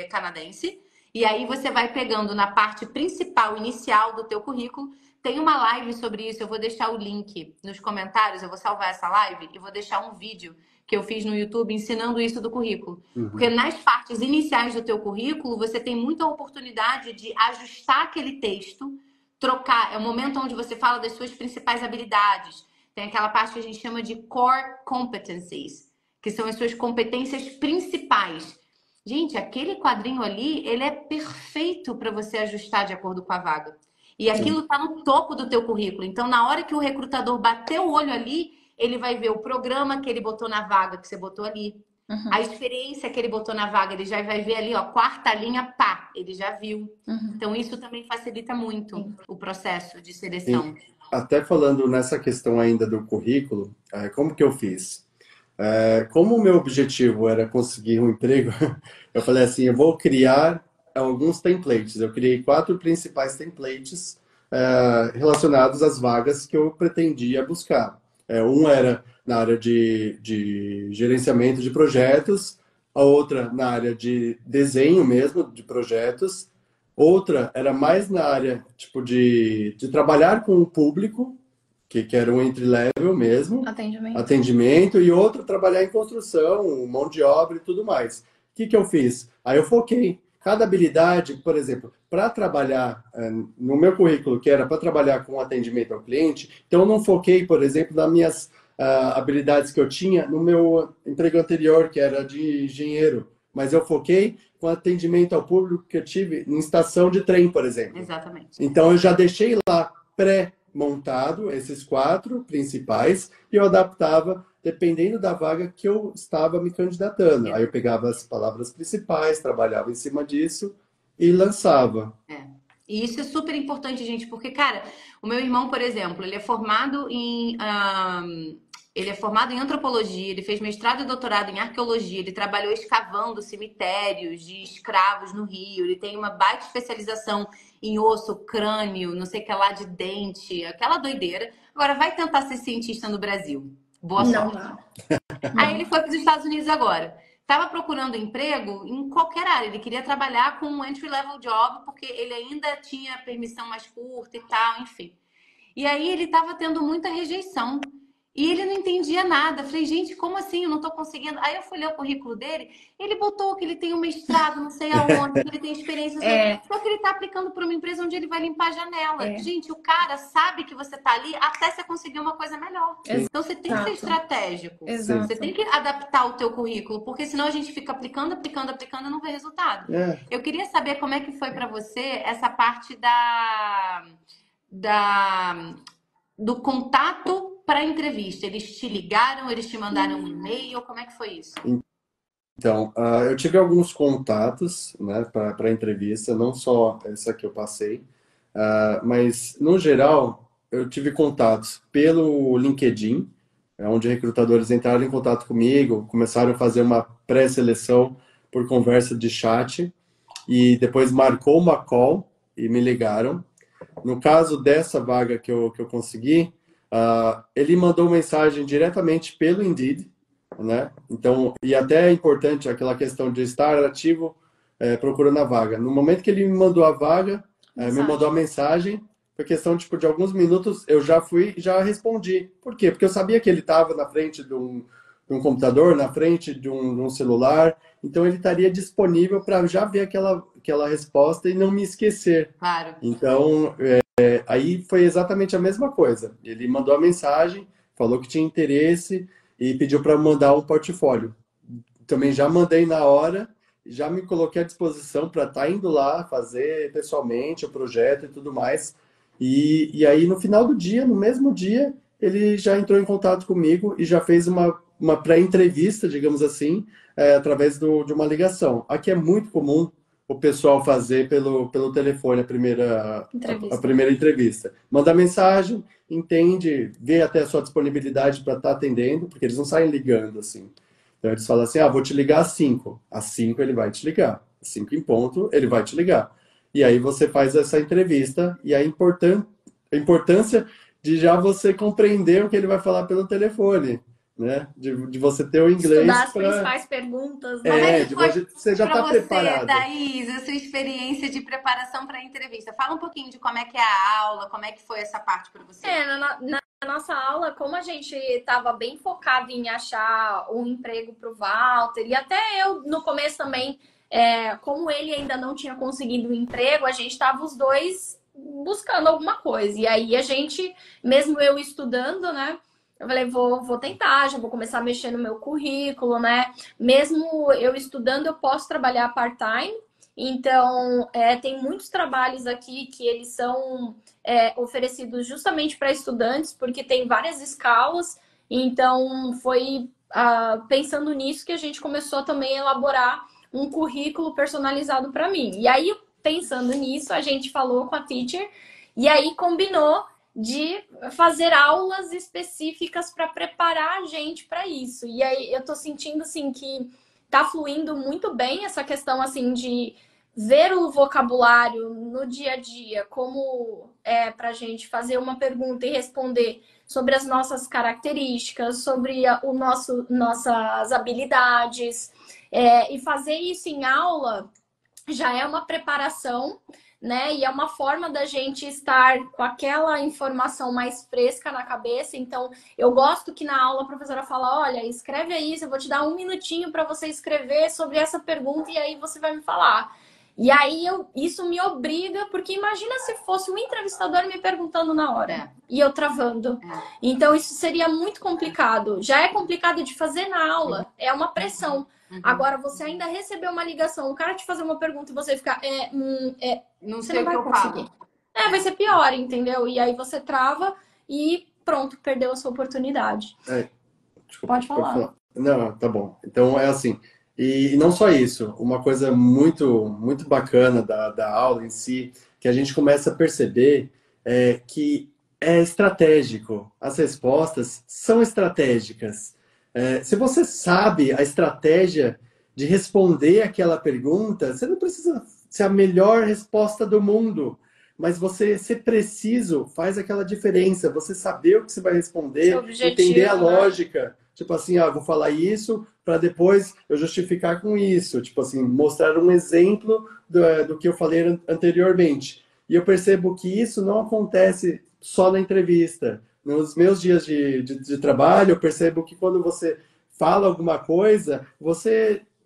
canadense. E aí, você vai pegando na parte principal, inicial do teu currículo. Tem uma live sobre isso. Eu vou deixar o link nos comentários. Eu vou salvar essa live e vou deixar um vídeo que eu fiz no YouTube ensinando isso do currículo. Porque nas partes iniciais do teu currículo, você tem muita oportunidade de ajustar aquele texto, trocar. É o momento onde você fala das suas principais habilidades. Tem aquela parte que a gente chama de core competencies, que são as suas competências principais. Gente, aquele quadrinho ali, ele é perfeito para você ajustar de acordo com a vaga. E aquilo está no topo do teu currículo. Então, na hora que o recrutador bater o olho ali, ele vai ver o programa que ele botou na vaga que você botou ali. Uhum. A experiência que ele botou na vaga, ele já vai ver ali, ó, quarta linha, pá, ele já viu. Uhum. Então, isso também facilita muito Sim. o processo de E seleção. até falando nessa questão ainda do currículo, como que eu fiz? Como o meu objetivo era conseguir um emprego, eu falei assim, eu vou criar alguns templates. Eu criei 4 principais templates relacionados às vagas que eu pretendia buscar. Um era na área de gerenciamento de projetos, a outra na área de desenho mesmo, de projetos, outra era mais na área tipo de trabalhar com o público, que era um entry-level mesmo, Atendimento. atendimento, e outro trabalhar em construção, mão de obra e tudo mais. O que eu fiz? Aí eu foquei. Cada habilidade, por exemplo, para trabalhar no meu currículo, que era para trabalhar com atendimento ao cliente, então eu não foquei, por exemplo, nas minhas habilidades que eu tinha no meu emprego anterior, que era de engenheiro, mas eu foquei com atendimento ao público que eu tive em estação de trem, por exemplo. Exatamente. Então eu já deixei lá pré-montado esses 4 principais e eu adaptava dependendo da vaga que eu estava me candidatando. Aí eu pegava as palavras principais, trabalhava em cima disso e lançava. E isso é super importante, gente, porque, cara, o meu irmão, por exemplo, ele é formado em antropologia, ele fez mestrado e doutorado em arqueologia, ele trabalhou escavando cemitérios de escravos no Rio, ele tem uma baita especialização em osso, crânio, não sei o que lá de dente, aquela doideira. Agora vai tentar ser cientista no Brasil. Boa Não sorte. dá. Aí ele foi para os Estados Unidos agora. Estava procurando emprego em qualquer área. Ele queria trabalhar com um entry-level job, porque ele ainda tinha permissão mais curta e tal, enfim. E aí ele estava tendo muita rejeição. E ele não entendia nada. Falei, gente, como assim? Eu não estou conseguindo. Aí eu fui ler o currículo dele. Ele botou que ele tem um mestrado, não sei aonde, que ele tem experiência. Só que ele está aplicando para uma empresa onde ele vai limpar a janela. Gente, o cara sabe que você está ali até você conseguir uma coisa melhor. Sim. Então você tem que ser estratégico. Exato. Você tem que adaptar o teu currículo, porque senão a gente fica aplicando e não vê resultado. Eu queria saber como é que foi para você essa parte do contato para entrevista. Eles te ligaram, eles te mandaram um e-mail, como é que foi isso? Então, eu tive alguns contatos, né, para entrevista, não só essa que eu passei, mas no geral eu tive contatos pelo LinkedIn, onde recrutadores entraram em contato comigo, começaram a fazer uma pré-seleção por conversa de chat e depois marcou uma call e me ligaram. No caso dessa vaga que eu consegui, ele mandou mensagem diretamente pelo Indeed, né? Então, e até é importante aquela questão de estar ativo procurando a vaga. No momento que ele me mandou a vaga, me mandou a mensagem, por questão tipo, de alguns minutos, eu já fui e já respondi. Por quê? Porque eu sabia que ele estava na frente de um computador, na frente de um celular, então ele estaria disponível para já ver aquela resposta e não me esquecer. Claro. Então, aí foi exatamente a mesma coisa. Ele mandou a mensagem, falou que tinha interesse e pediu para mandar um portfólio. Também já mandei na hora, já me coloquei à disposição para estar indo lá fazer pessoalmente o projeto e tudo mais. E aí, no final do dia, no mesmo dia, ele já entrou em contato comigo e já fez uma pré-entrevista, digamos assim, através de uma ligação. Aqui é muito comum o pessoal fazer pelo telefone a primeira entrevista. Manda mensagem, entende, vê até a sua disponibilidade para estar atendendo, porque eles não saem ligando assim. Então eles falam assim, vou te ligar às 5. Às 5 ele vai te ligar. Às 5 em ponto, ele vai te ligar. E aí você faz essa entrevista e a importância de já você compreender o que ele vai falar pelo telefone, né? De você ter o inglês. Estudar as principais perguntas. Né? Você já está preparado. Thaís, a sua experiência de preparação para a entrevista. Fala um pouquinho de como é que é a aula, como é que foi essa parte para você. Na nossa aula, como a gente estava bem focado em achar um emprego para o Walter, e até eu no começo também, como ele ainda não tinha conseguido um emprego, a gente estava os dois buscando alguma coisa. E aí a gente, mesmo eu estudando, né? Eu falei, vou tentar, já vou começar a mexer no meu currículo, né? Mesmo eu estudando, eu posso trabalhar part-time. Então, tem muitos trabalhos aqui que eles são oferecidos justamente para estudantes, porque tem várias escalas. Então, foi pensando nisso que a gente começou também a elaborar um currículo personalizado para mim. E aí, pensando nisso, a gente falou com a teacher e aí combinou de fazer aulas específicas para preparar a gente para isso. E aí eu tô sentindo assim que tá fluindo muito bem essa questão assim de ver o vocabulário no dia a dia, como é para a gente fazer uma pergunta e responder sobre as nossas características, sobre nossas habilidades, e fazer isso em aula já é uma preparação, né? E é uma forma da gente estar com aquela informação mais fresca na cabeça. Então, eu gosto que na aula a professora fala: olha, escreve aí, eu vou te dar 1 minutinho para você escrever sobre essa pergunta e aí você vai me falar. E aí isso me obriga, porque imagina se fosse um entrevistador me perguntando na hora e eu travando. Então, isso seria muito complicado. Já é complicado de fazer na aula, é uma pressão. Agora, você ainda recebeu uma ligação, o cara te fazer uma pergunta e você ficar, Não você sei não o que vai eu conseguir. falo. Vai ser pior, entendeu? E aí você trava e pronto, perdeu a sua oportunidade. Desculpa, Pode falar. Não, tá bom. Então é assim. E não só isso, uma coisa muito, muito bacana da aula em si, que a gente começa a perceber que é estratégico. As respostas são estratégicas. Se você sabe a estratégia de responder aquela pergunta, você não precisa ser a melhor resposta do mundo, mas você ser preciso faz aquela diferença. Você saber o que você vai responder, entender a lógica. Tipo assim, vou falar isso para depois eu justificar com isso. Tipo assim, mostrar um exemplo do que eu falei anteriormente. E eu percebo que isso não acontece só na entrevista. Nos meus dias de trabalho, eu percebo que quando você fala alguma coisa,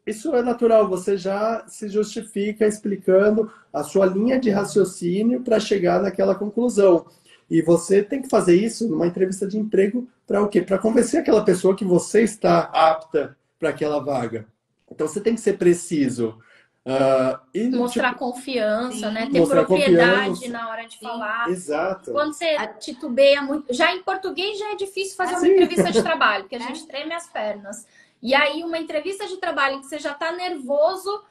isso é natural, você já se justifica explicando a sua linha de raciocínio para chegar naquela conclusão. E você tem que fazer isso numa entrevista de emprego para o quê? Para convencer aquela pessoa que você está apta para aquela vaga. Então você tem que ser preciso. E mostrar confiança, sim, né? Ter propriedade na hora de falar. Exato. Quando você titubeia muito. Já em português já é difícil fazer uma entrevista de trabalho, porque a gente treme as pernas. E aí, uma entrevista de trabalho em que você já tá nervoso,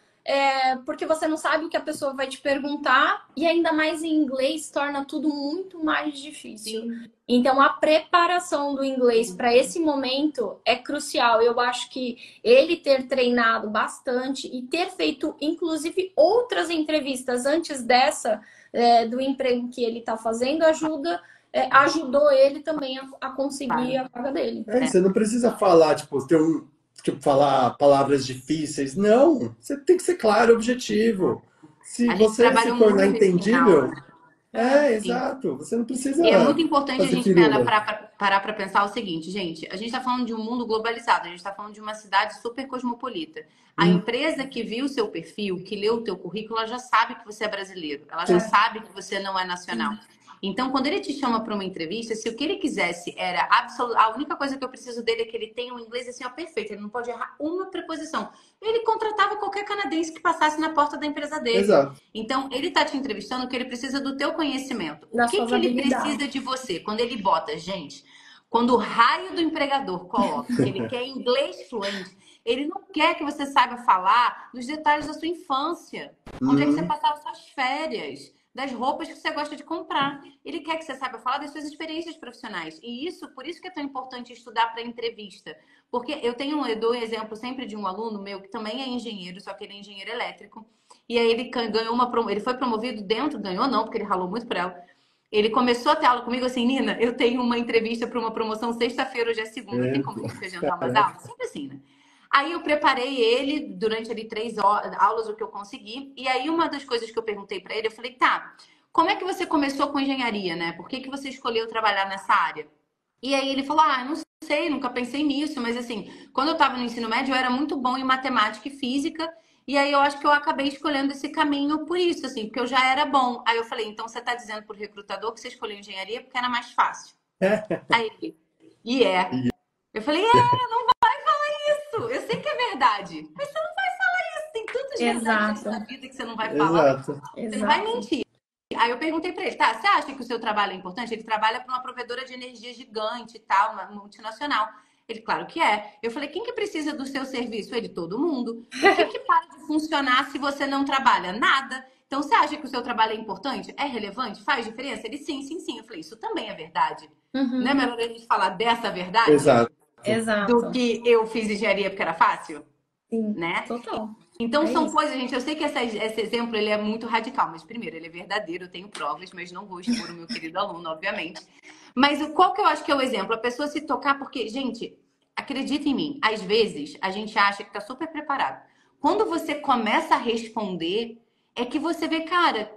porque você não sabe o que a pessoa vai te perguntar, e ainda mais em inglês torna tudo muito mais difícil. Sim. Então, a preparação do inglês para esse momento é crucial. Eu acho que ele ter treinado bastante e ter feito, inclusive, outras entrevistas antes dessa, do emprego que ele está fazendo, ajudou ele também a conseguir a vaga dele. Você não precisa falar, falar palavras difíceis. Não, você tem que ser claro, objetivo. Se você se tornar entendível... exato. Você não precisa. E é muito importante a gente parar para pensar o seguinte, gente. A gente está falando de um mundo globalizado, a gente está falando de uma cidade super cosmopolita. A empresa que viu o seu perfil, que leu o teu currículo, ela já sabe que você é brasileiro. Ela já sabe que você não é nacional. Então, quando ele te chama para uma entrevista, se o que ele quisesse era a única coisa que eu preciso dele é que ele tenha um inglês assim, perfeito, ele não pode errar uma preposição. Ele contratava qualquer canadense que passasse na porta da empresa dele. Exato. Então, ele tá te entrevistando porque ele precisa do teu conhecimento. O que ele precisa de você? Quando ele bota, gente, quando o raio do empregador coloca que ele quer inglês fluente, ele não quer que você saiba falar dos detalhes da sua infância. Onde é que você passava suas férias? Das roupas que você gosta de comprar. Ele quer que você saiba falar das suas experiências profissionais. E por isso que é tão importante estudar para entrevista. Porque eu dou um exemplo sempre de um aluno meu que também é engenheiro, só que ele é engenheiro elétrico. E aí ele ganhou ele foi promovido ganhou não, porque ele ralou muito por ela. Ele começou a ter aula comigo assim, Nina, eu tenho uma entrevista para uma promoção sexta-feira, hoje é segunda, tem como você agendar umas aulas? Sempre assim, né? Aí eu preparei ele durante ali 3 aulas, o que eu consegui. E aí uma das coisas que eu perguntei para ele, eu falei, tá, como é que você começou com engenharia, né? Por que você escolheu trabalhar nessa área? E aí ele falou, não sei, nunca pensei nisso. Mas assim, quando eu estava no ensino médio, eu era muito bom em matemática e física. E aí eu acho que eu acabei escolhendo esse caminho por isso, assim, porque eu já era bom. Aí eu falei, então você tá dizendo pro recrutador que você escolheu engenharia porque era mais fácil. Aí ele, eu falei, não vai falar isso. Eu sei que é verdade, mas você não vai falar isso. Tem tantas verdades na vida que você não vai falar. Você não vai mentir. Aí eu perguntei pra ele, tá, você acha que o seu trabalho é importante? Ele trabalha para uma provedora de energia gigante e tal, uma multinacional. Ele, claro que é. Eu falei, quem que precisa do seu serviço? Ele, todo mundo. O que que para de funcionar se você não trabalha? Nada. Então, você acha que o seu trabalho é importante? É relevante? Faz diferença? Ele, sim, sim, sim. Eu falei, isso também é verdade. Não é melhor a gente falar dessa verdade Exato. do que eu fiz engenharia porque era fácil? Sim, Né? total. Então, É são isso. coisas, gente, eu sei que esse exemplo ele é muito radical, mas primeiro, ele é verdadeiro, eu tenho provas, mas não vou expor o meu querido aluno, obviamente. Mas qual que eu acho que é o exemplo? A pessoa se tocar, porque, gente, acredita em mim, às vezes a gente acha que tá super preparado. Quando você começa a responder, é que você vê, cara,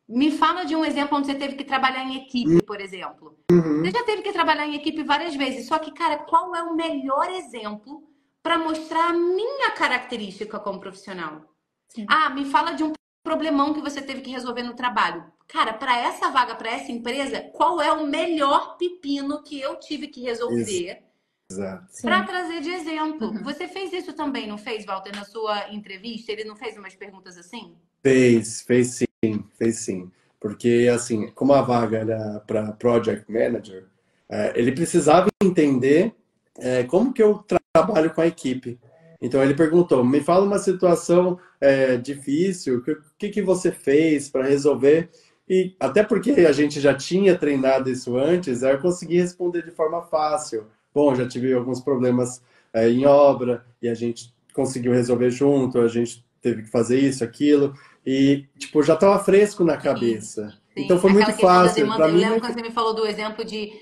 me fala de um exemplo onde você teve que trabalhar em equipe, por exemplo. Você Uhum. já teve que trabalhar em equipe várias vezes, só que, cara, qual é o melhor exemplo para mostrar a minha característica como profissional? Sim. Ah, me fala de um problemão que você teve que resolver no trabalho. Cara, para essa vaga, para essa empresa, qual é o melhor pepino que eu tive que resolver Exato. para Sim. trazer de exemplo? Uhum. Você fez isso também, não fez, Walter, na sua entrevista? Ele não fez umas perguntas assim? Fez sim, fez sim. Porque, assim, como a vaga era para Project Manager, ele precisava entender como que eu trabalho com a equipe. Então, ele perguntou, me fala uma situação difícil, o que você fez para resolver? E até porque a gente já tinha treinado isso antes, eu consegui responder de forma fácil. Bom, já tive alguns problemas em obra e a gente conseguiu resolver junto, a gente teve que fazer isso, aquilo. E, tipo, já estava fresco na Sim, cabeça. Então sim. foi muito Aquela questão da fácil. demanda. Para Eu mim, lembro não... quando você me falou do exemplo de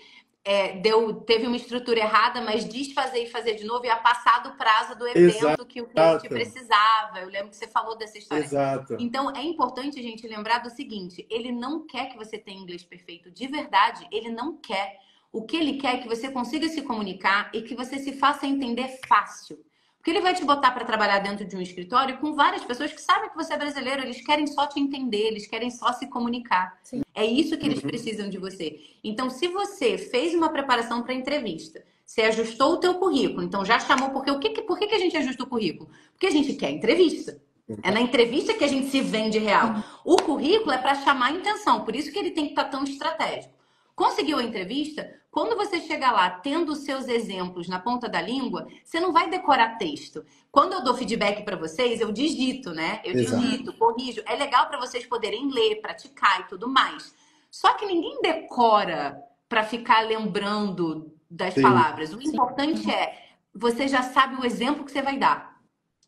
teve uma estrutura errada, mas desfazer e fazer de novo ia passar do prazo do evento que o cliente Exato, precisava. Eu lembro que você falou dessa história. exato. Então, é importante a gente lembrar do seguinte: ele não quer que você tenha inglês perfeito. De verdade, ele não quer. O que ele quer é que você consiga se comunicar e que você se faça entender fácil. Porque ele vai te botar para trabalhar dentro de um escritório com várias pessoas que sabem que você é brasileiro, eles querem só te entender, eles querem só se comunicar. Sim. É isso que eles precisam de você. Então, se você fez uma preparação para entrevista, você ajustou o teu currículo, então já chamou, porque por que a gente ajusta o currículo? Porque a gente quer entrevista. É na entrevista que a gente se vende real. O currículo é para chamar a intenção, por isso que ele tem que estar tão estratégico. Conseguiu a entrevista? Quando você chegar lá tendo os seus exemplos na ponta da língua, você não vai decorar texto. Quando eu dou feedback para vocês, eu digito, né? Eu Exato. digito, corrijo. É legal para vocês poderem ler, praticar e tudo mais. Só que ninguém decora para ficar lembrando das Sim. palavras. O importante é você já sabe o exemplo que você vai dar.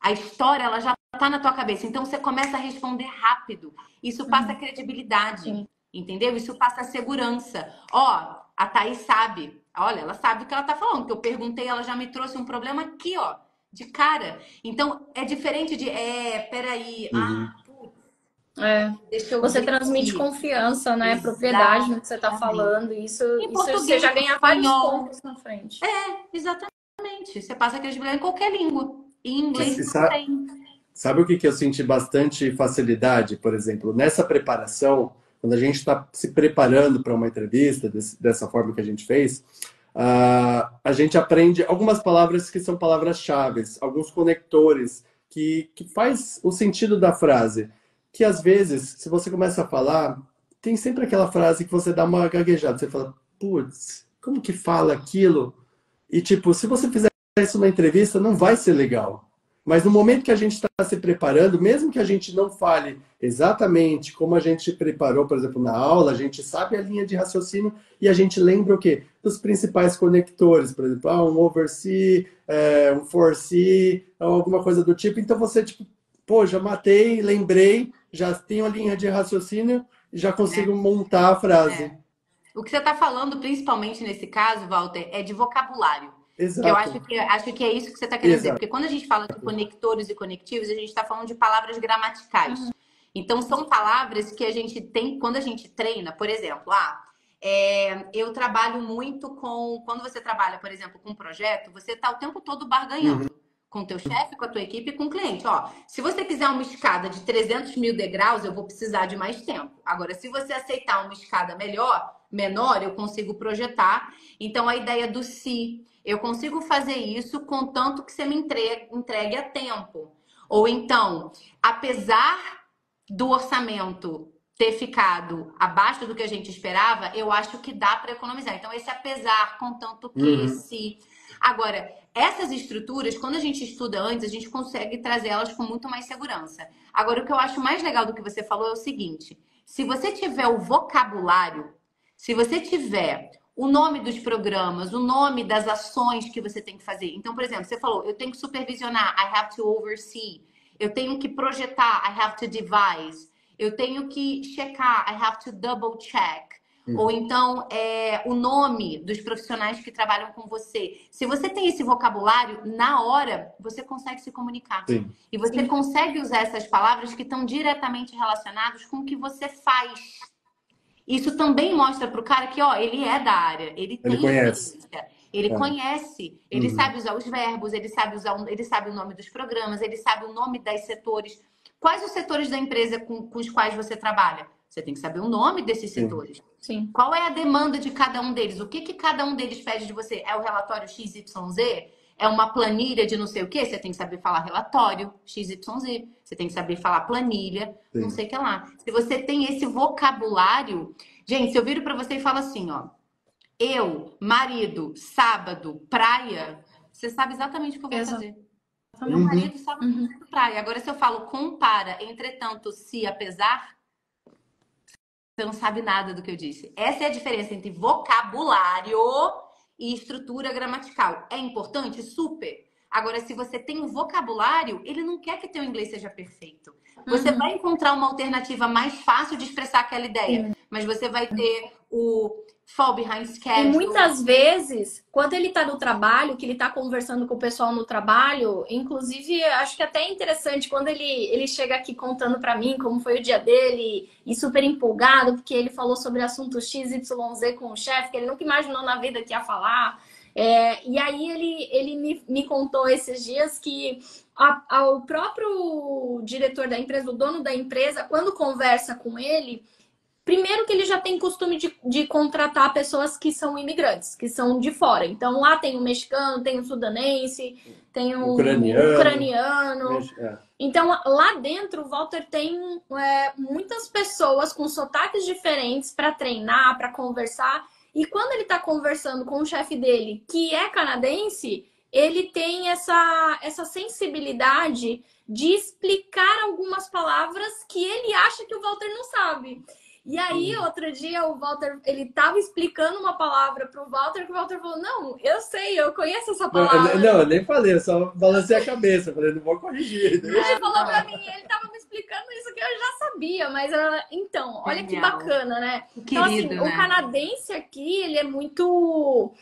A história ela já está na tua cabeça, então você começa a responder rápido. Isso passa credibilidade. Sim. Entendeu? Isso passa segurança. Ó, a Thaís sabe. Olha, ela sabe o que ela tá falando. Que eu perguntei, ela já me trouxe um problema aqui, ó, de cara. Então, é diferente de, peraí, Uhum. deixa eu Você ver transmite aqui. confiança, né? Exatamente. Propriedade no que você está falando. Isso Em você português, já em ganha vários espanhol. pontos na frente. Exatamente. Você passa credibilidade em qualquer língua. Em inglês E não tem. sabe o que eu senti bastante facilidade, por exemplo, nessa preparação, quando a gente está se preparando para uma entrevista, dessa forma que a gente fez, a gente aprende algumas palavras que são palavras-chave, alguns conectores que faz o sentido da frase. Que às vezes, se você começa a falar, tem sempre aquela frase que você dá uma gaguejada, você fala, putz, como que fala aquilo? E tipo, se você fizer isso na entrevista, não vai ser legal. Mas no momento que a gente está se preparando, mesmo que a gente não fale exatamente como a gente preparou, por exemplo, na aula, a gente sabe a linha de raciocínio e a gente lembra o quê? Dos principais conectores, por exemplo, um over-C, um for-C, alguma coisa do tipo. Então você, tipo, pô, já matei, lembrei, já tenho a linha de raciocínio, já consigo montar a frase. O que você está falando, principalmente nesse caso, Walter, é de vocabulário. Que eu Exato. acho que é isso que você está querendo dizer. Exato. Porque quando a gente fala de conectores e conectivos, a gente está falando de palavras gramaticais. Então, são palavras que a gente tem quando a gente treina. Por exemplo, eu trabalho muito com... Quando você trabalha, por exemplo, com um projeto, você está o tempo todo barganhando com o teu chefe, com a tua equipe e com o cliente. Ó, se você quiser uma escada de 300 mil degraus, eu vou precisar de mais tempo. Agora, se você aceitar uma escada menor, eu consigo projetar. Então, a ideia do se... Eu consigo fazer isso contanto que você me entregue a tempo. Ou então, apesar do orçamento ter ficado abaixo do que a gente esperava, eu acho que dá para economizar. Então, esse apesar, contanto que, se... Agora, essas estruturas, quando a gente estuda antes, a gente consegue trazer elas com muito mais segurança. Agora, o que eu acho mais legal do que você falou é o seguinte: se você tiver o vocabulário, se você tiver o nome dos programas, o nome das ações que você tem que fazer. Então, por exemplo, você falou, eu tenho que supervisionar, I have to oversee. Eu tenho que projetar, I have to devise. Eu tenho que checar, I have to double check. Ou então, o nome dos profissionais que trabalham com você. Se você tem esse vocabulário, na hora, você consegue se comunicar. Sim. E você consegue usar essas palavras que estão diretamente relacionadas com o que você faz. Isso também mostra para o cara que, ó, ele é da área, ele tem experiência, ele conhece, ele sabe usar os verbos, ele sabe o nome dos programas, ele sabe o nome dos setores. Quais os setores da empresa com os quais você trabalha? Você tem que saber o nome desses setores. Sim. Qual é a demanda de cada um deles? O que cada um deles pede de você? É o relatório XYZ? É uma planilha de não sei o quê? Você tem que saber falar relatório XYZ. Você tem que saber falar planilha, não sei o que lá. Se você tem esse vocabulário... Gente, se eu viro pra você e falo assim, ó. Eu, marido, sábado, praia... Você sabe exatamente o que eu vou fazer. Meu marido, sábado, praia. Agora, se eu falo compara, entretanto, se, apesar... Você não sabe nada do que eu disse. Essa é a diferença entre vocabulário e estrutura gramatical. É importante? Super. Agora, se você tem um vocabulário, ele não quer que teu inglês seja perfeito. Você vai encontrar uma alternativa mais fácil de expressar aquela ideia. Mas você vai ter o fall behind schedule. E muitas vezes, quando ele tá no trabalho, que ele tá conversando com o pessoal no trabalho, inclusive, acho que até é interessante quando ele chega aqui contando pra mim como foi o dia dele e super empolgado, porque ele falou sobre assunto XYZ com o chefe, que ele nunca imaginou na vida que ia falar. E aí ele me contou esses dias que o próprio diretor da empresa, o dono da empresa, quando conversa com ele, primeiro que ele já tem costume de contratar pessoas que são imigrantes, que são de fora. Então lá tem um mexicano, tem um sudanense, tem um ucraniano. Então lá dentro o Walter tem muitas pessoas com sotaques diferentes para treinar, para conversar. E quando ele está conversando com o chefe dele, que é canadense, ele tem essa sensibilidade de explicar algumas palavras que ele acha que o Walter não sabe. E aí, outro dia, o Walter, ele estava explicando uma palavra para o Walter, que o Walter falou, não, eu sei, eu conheço essa palavra. Não, eu nem falei, eu só balancei a cabeça, falei, não vou corrigir. Ele falou para mim, ele estava me explicando isso que eu já sabia, mas então, olha que bacana, né? Então, assim, o canadense aqui, ele é muito...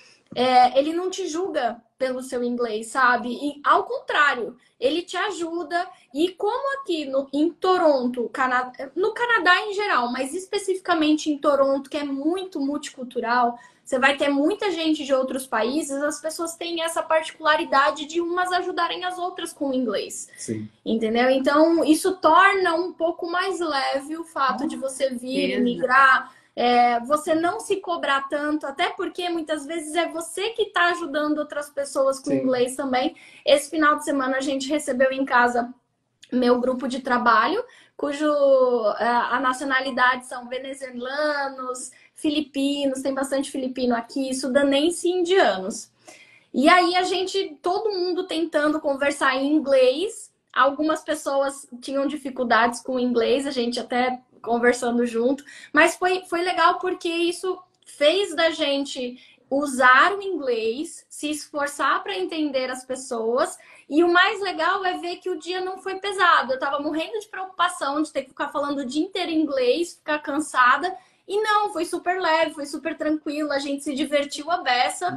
ele não te julga pelo seu inglês, sabe? E ao contrário, ele te ajuda. E como aqui em Toronto, no Canadá em geral, mas especificamente em Toronto, que é muito multicultural, você vai ter muita gente de outros países, as pessoas têm essa particularidade de umas ajudarem as outras com o inglês. Sim. Entendeu? Então, isso torna um pouco mais leve o fato de você vir, migrar. Você não se cobrar tanto, até porque muitas vezes é você que está ajudando outras pessoas com inglês também. Esse final de semana a gente recebeu em casa meu grupo de trabalho, cujo a nacionalidade são venezuelanos, filipinos, tem bastante filipino aqui, sudanense e indianos. E aí todo mundo tentando conversar em inglês. Algumas pessoas tinham dificuldades com o inglês, a gente até conversando junto, mas foi legal porque isso fez da gente usar o inglês, se esforçar para entender as pessoas, e o mais legal é ver que o dia não foi pesado. Eu tava morrendo de preocupação de ter que ficar falando o dia inteiro em inglês, ficar cansada, e não, foi super leve, foi super tranquilo, a gente se divertiu a beça.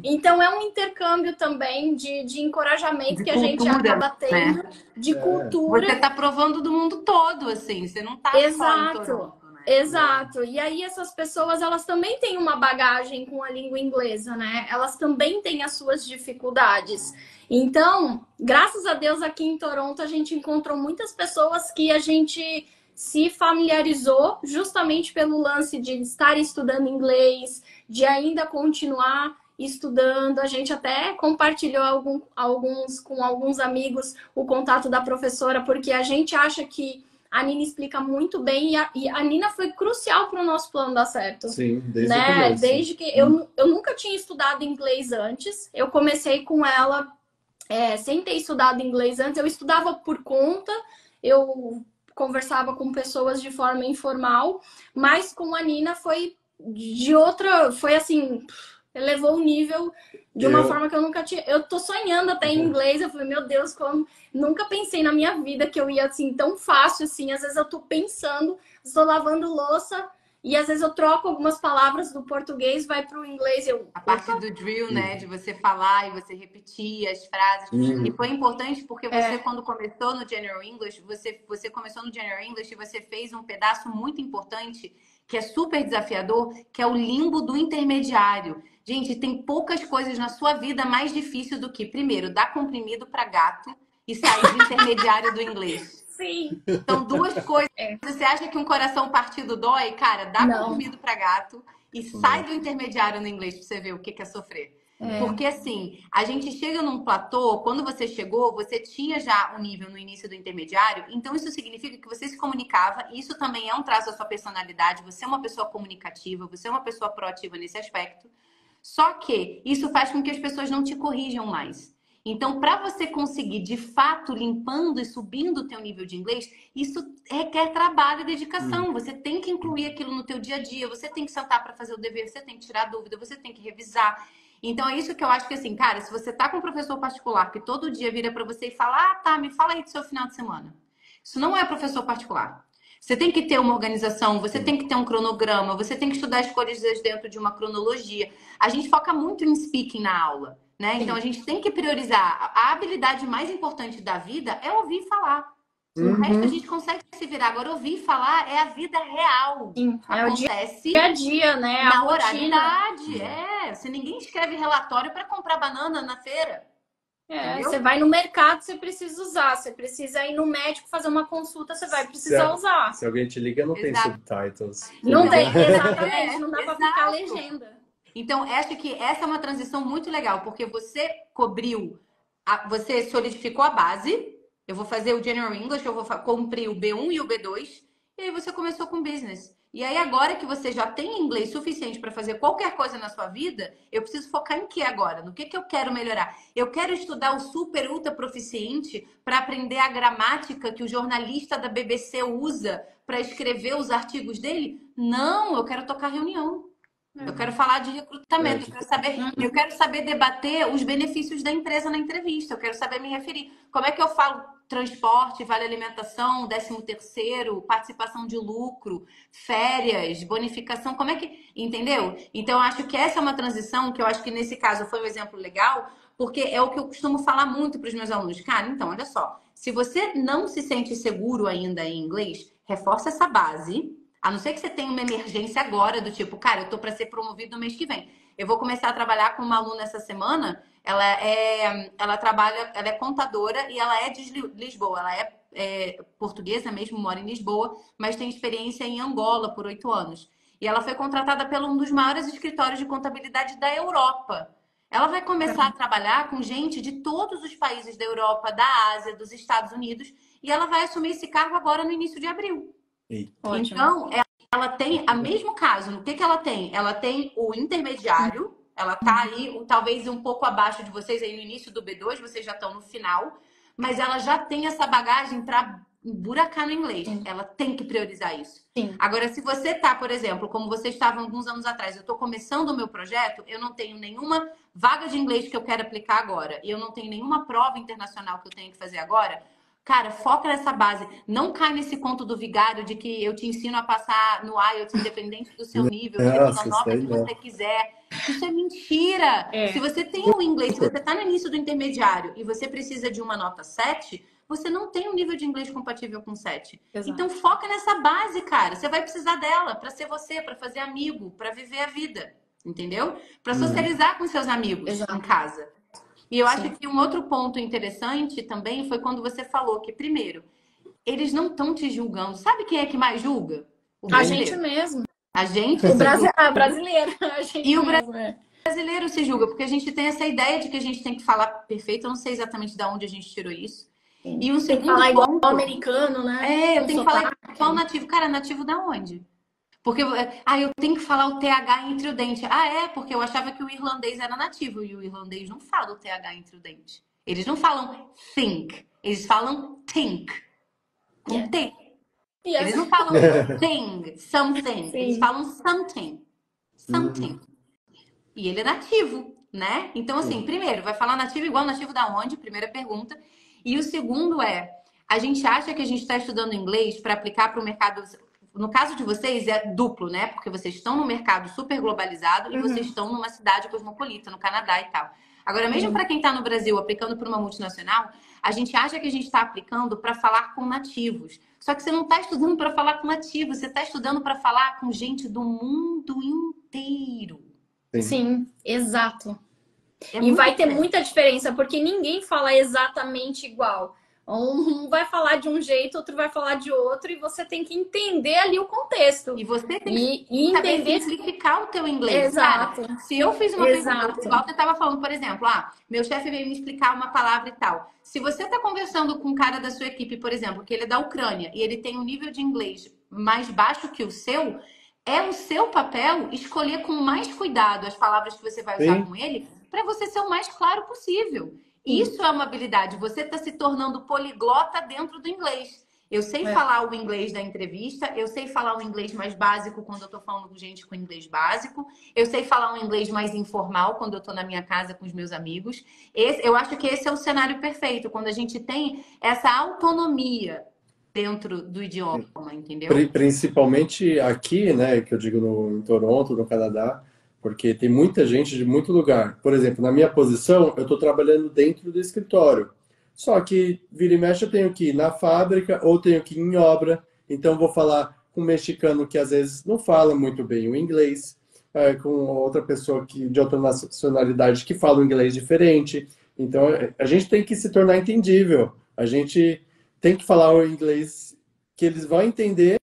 Então é um intercâmbio também de encorajamento de que cultura, a gente acaba tendo, de cultura. Você tá provando do mundo todo, assim, você não tá só em Toronto, né? Exato. E aí essas pessoas, elas também têm uma bagagem com a língua inglesa, né? Elas também têm as suas dificuldades. Então, graças a Deus, aqui em Toronto, a gente encontrou muitas pessoas que a gente se familiarizou justamente pelo lance de estar estudando inglês, de ainda continuar estudando. A gente até compartilhou com alguns amigos o contato da professora, porque a gente acha que A Nina explica muito bem e a Nina foi crucial para o nosso plano dar certo. Sim, desde né? o começo. Desde que eu nunca tinha estudado inglês antes. Eu comecei com ela sem ter estudado inglês antes. Eu estudava por conta, eu conversava com pessoas de forma informal, mas com a Nina foi de outra, foi assim, elevou o nível de uma forma que eu nunca tinha. Eu tô sonhando até em inglês. Eu falei, meu Deus, como nunca pensei na minha vida que eu ia assim tão fácil assim. Às vezes eu tô pensando, estou lavando louça e às vezes eu troco algumas palavras do português, vai pro inglês. A parte do drill, né? De você falar e você repetir as frases. E foi importante porque você, quando começou no General English, você começou no General English e você fez um pedaço muito importante, que é super desafiador, que é o limbo do intermediário. Gente, tem poucas coisas na sua vida mais difícil do que, primeiro, dar comprimido para gato e sair do intermediário do inglês. Sim. São duas coisas. Você acha que um coração partido dói? Cara, dá comprimido para gato e sai do intermediário no inglês para você ver o que é sofrer. Porque assim, a gente chega num platô, quando você chegou, você tinha já um nível no início do intermediário, então isso significa que você se comunicava, e isso também é um traço da sua personalidade, você é uma pessoa comunicativa, você é uma pessoa proativa nesse aspecto, só que isso faz com que as pessoas não te corrijam mais. Então, para você conseguir, de fato, limpando e subindo o teu nível de inglês, isso requer trabalho e dedicação. Você tem que incluir aquilo no teu dia a dia, você tem que sentar para fazer o dever, você tem que tirar dúvida, você tem que revisar. Então, é isso que eu acho que, assim, cara, se você tá com um professor particular que todo dia vira para você e fala, tá, me fala aí do seu final de semana. Isso não é professor particular. Você tem que ter uma organização, você tem que ter um cronograma, você tem que estudar as coisas dentro de uma cronologia. A gente foca muito em speaking na aula, né? Então, a gente tem que priorizar. A habilidade mais importante da vida é ouvir falar. O resto a gente consegue se virar. Agora, ouvir falar é a vida real. Sim, acontece dia a dia, né? na oralidade. Se ninguém escreve relatório para comprar banana na feira. Você vai no mercado, você precisa usar. Você precisa ir no médico fazer uma consulta, você vai precisar usar. Se alguém te liga, não tem subtitles. Não tem, exatamente. Não dá para ficar legenda. Então, acho que essa é uma transição muito legal, porque você cobriu, você solidificou a base. Eu vou fazer o General English, eu vou cumprir o B1 e o B2, e aí você começou com Business. E aí, agora que você já tem inglês suficiente para fazer qualquer coisa na sua vida, eu preciso focar em que agora? No que eu quero melhorar? Eu quero estudar o super ultra proficiente para aprender a gramática que o jornalista da BBC usa para escrever os artigos dele? Não, eu quero tocar reunião. Eu quero falar de recrutamento, eu quero saber debater os benefícios da empresa na entrevista, eu quero saber me referir. Como é que eu falo transporte, vale alimentação, 13º, participação de lucro, férias, bonificação, como é que... Entendeu? Então, eu acho que essa é uma transição que eu acho que nesse caso foi um exemplo legal, porque é o que eu costumo falar muito para os meus alunos. Cara, então, olha só, se você não se sente seguro ainda em inglês, reforça essa base. A não ser que você tenha uma emergência agora, do tipo, cara, eu tô para ser promovido no mês que vem. Eu vou começar a trabalhar com uma aluna essa semana, ela é contadora e ela é de Lisboa. Ela é portuguesa mesmo, mora em Lisboa, mas tem experiência em Angola por 8 anos. E ela foi contratada por um dos maiores escritórios de contabilidade da Europa. Ela vai começar a trabalhar com gente de todos os países da Europa, da Ásia, dos Estados Unidos, e ela vai assumir esse cargo agora no início de abril. Então, ela tem o mesmo caso. O que ela tem? Ela tem o intermediário, ela tá aí talvez um pouco abaixo de vocês aí no início do B2, vocês já estão no final, mas ela já tem essa bagagem para buracar no inglês. Ela tem que priorizar isso. Agora, se você tá, por exemplo, como vocês estavam alguns anos atrás, eu tô começando o meu projeto, eu não tenho nenhuma vaga de inglês que eu quero aplicar agora, e eu não tenho nenhuma prova internacional que eu tenho que fazer agora. Cara, foca nessa base. Não cai nesse conto do vigário de que eu te ensino a passar no IELTS independente do seu nível, você pela nota que você quiser. Isso é mentira. Se você tem o inglês, se você está no início do intermediário e você precisa de uma nota 7, você não tem um nível de inglês compatível com 7. Exato. Então foca nessa base, cara. Você vai precisar dela para ser você, para fazer amigo, para viver a vida. Entendeu? Para socializar com seus amigos em casa. E eu acho que um outro ponto interessante também foi quando você falou que, primeiro, eles não estão te julgando. Sabe quem é que mais julga? A gente mesmo. A gente? O brasileiro. A gente e o mesmo, brasileiro se julga, porque a gente tem essa ideia de que a gente tem que falar perfeito. Eu não sei exatamente de onde a gente tirou isso. E um segundo falar igual pronto. americano, né? Eu Com tenho que falar sotaque. igual nativo. Cara, nativo da onde? Porque eu tenho que falar o TH entre o dente. Porque eu achava que o irlandês era nativo e o irlandês não fala o TH entre o dente. Eles não falam think, eles falam think, com Yeah. T. Yes. Eles não falam thing, something, eles Sim. falam something, something. E ele é nativo, né? Então, assim, primeiro, vai falar nativo igual nativo da onde? Primeira pergunta. E o segundo a gente acha que a gente está estudando inglês para aplicar para o mercado. No caso de vocês, é duplo, né? Porque vocês estão no mercado super globalizado e vocês estão numa cidade cosmopolita, no Canadá e tal. Agora, mesmo para quem está no Brasil aplicando para uma multinacional, a gente acha que a gente está aplicando para falar com nativos. Só que você não está estudando para falar com nativos, você está estudando para falar com gente do mundo inteiro. Sim, exato. É E vai ter diferente. muita diferença, porque ninguém fala exatamente igual. Um vai falar de um jeito, outro vai falar de outro, e você tem que entender ali o contexto. E você tem que E saber entender. simplificar o teu inglês. Exato. Cara, se eu fiz uma pergunta, Exato. o Walter estava falando, por exemplo, meu chefe veio me explicar uma palavra e tal. Se você está conversando com um cara da sua equipe, por exemplo, que ele é da Ucrânia e ele tem um nível de inglês mais baixo que o seu, é o seu papel escolher com mais cuidado as palavras que você vai usar com ele para você ser o mais claro possível. Isso é uma habilidade. Você está se tornando poliglota dentro do inglês. Eu sei falar o inglês da entrevista, eu sei falar o inglês mais básico quando eu estou falando com gente com inglês básico, eu sei falar um inglês mais informal quando eu estou na minha casa com os meus amigos. Eu acho que esse é o cenário perfeito, quando a gente tem essa autonomia dentro do idioma, entendeu? Principalmente aqui, né, que eu digo em Toronto, no Canadá, porque tem muita gente de muito lugar. Por exemplo, na minha posição, eu estou trabalhando dentro do escritório. Só que vira e mexe eu tenho que ir na fábrica ou tenho que ir em obra. Então vou falar com um mexicano que às vezes não fala muito bem o inglês, com outra pessoa de outra nacionalidade que fala um inglês diferente. Então a gente tem que se tornar entendível. A gente tem que falar o inglês que eles vão entender,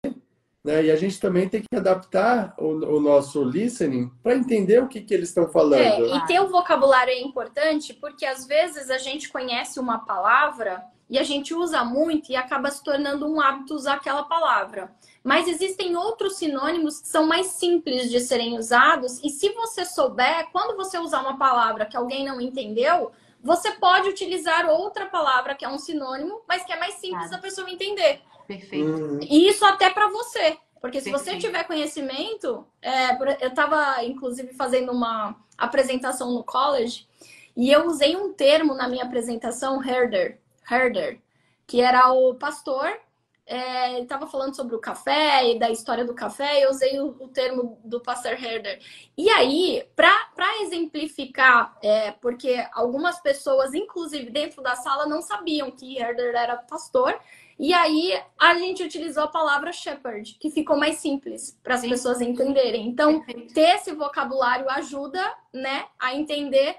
né? E a gente também tem que adaptar o nosso listening para entender o que eles estão falando. E ter o vocabulário é importante porque às vezes a gente conhece uma palavra e a gente usa muito e acaba se tornando um hábito usar aquela palavra. Mas existem outros sinônimos que são mais simples de serem usados e se você souber, quando você usar uma palavra que alguém não entendeu, você pode utilizar outra palavra que é um sinônimo, mas que é mais simples da pessoa entender. Perfeito. E isso até para você. Porque se Perfeito. você tiver conhecimento... eu estava, inclusive, fazendo uma apresentação no college e eu usei um termo na minha apresentação, herder, que era o pastor. Ele estava falando sobre o café e da história do café e eu usei o termo do pastor herder. E aí, para exemplificar, porque algumas pessoas, inclusive dentro da sala, não sabiam que herder era pastor. E aí, a gente utilizou a palavra shepherd, que ficou mais simples para as pessoas entenderem. Então, ter esse vocabulário ajuda, né, a entender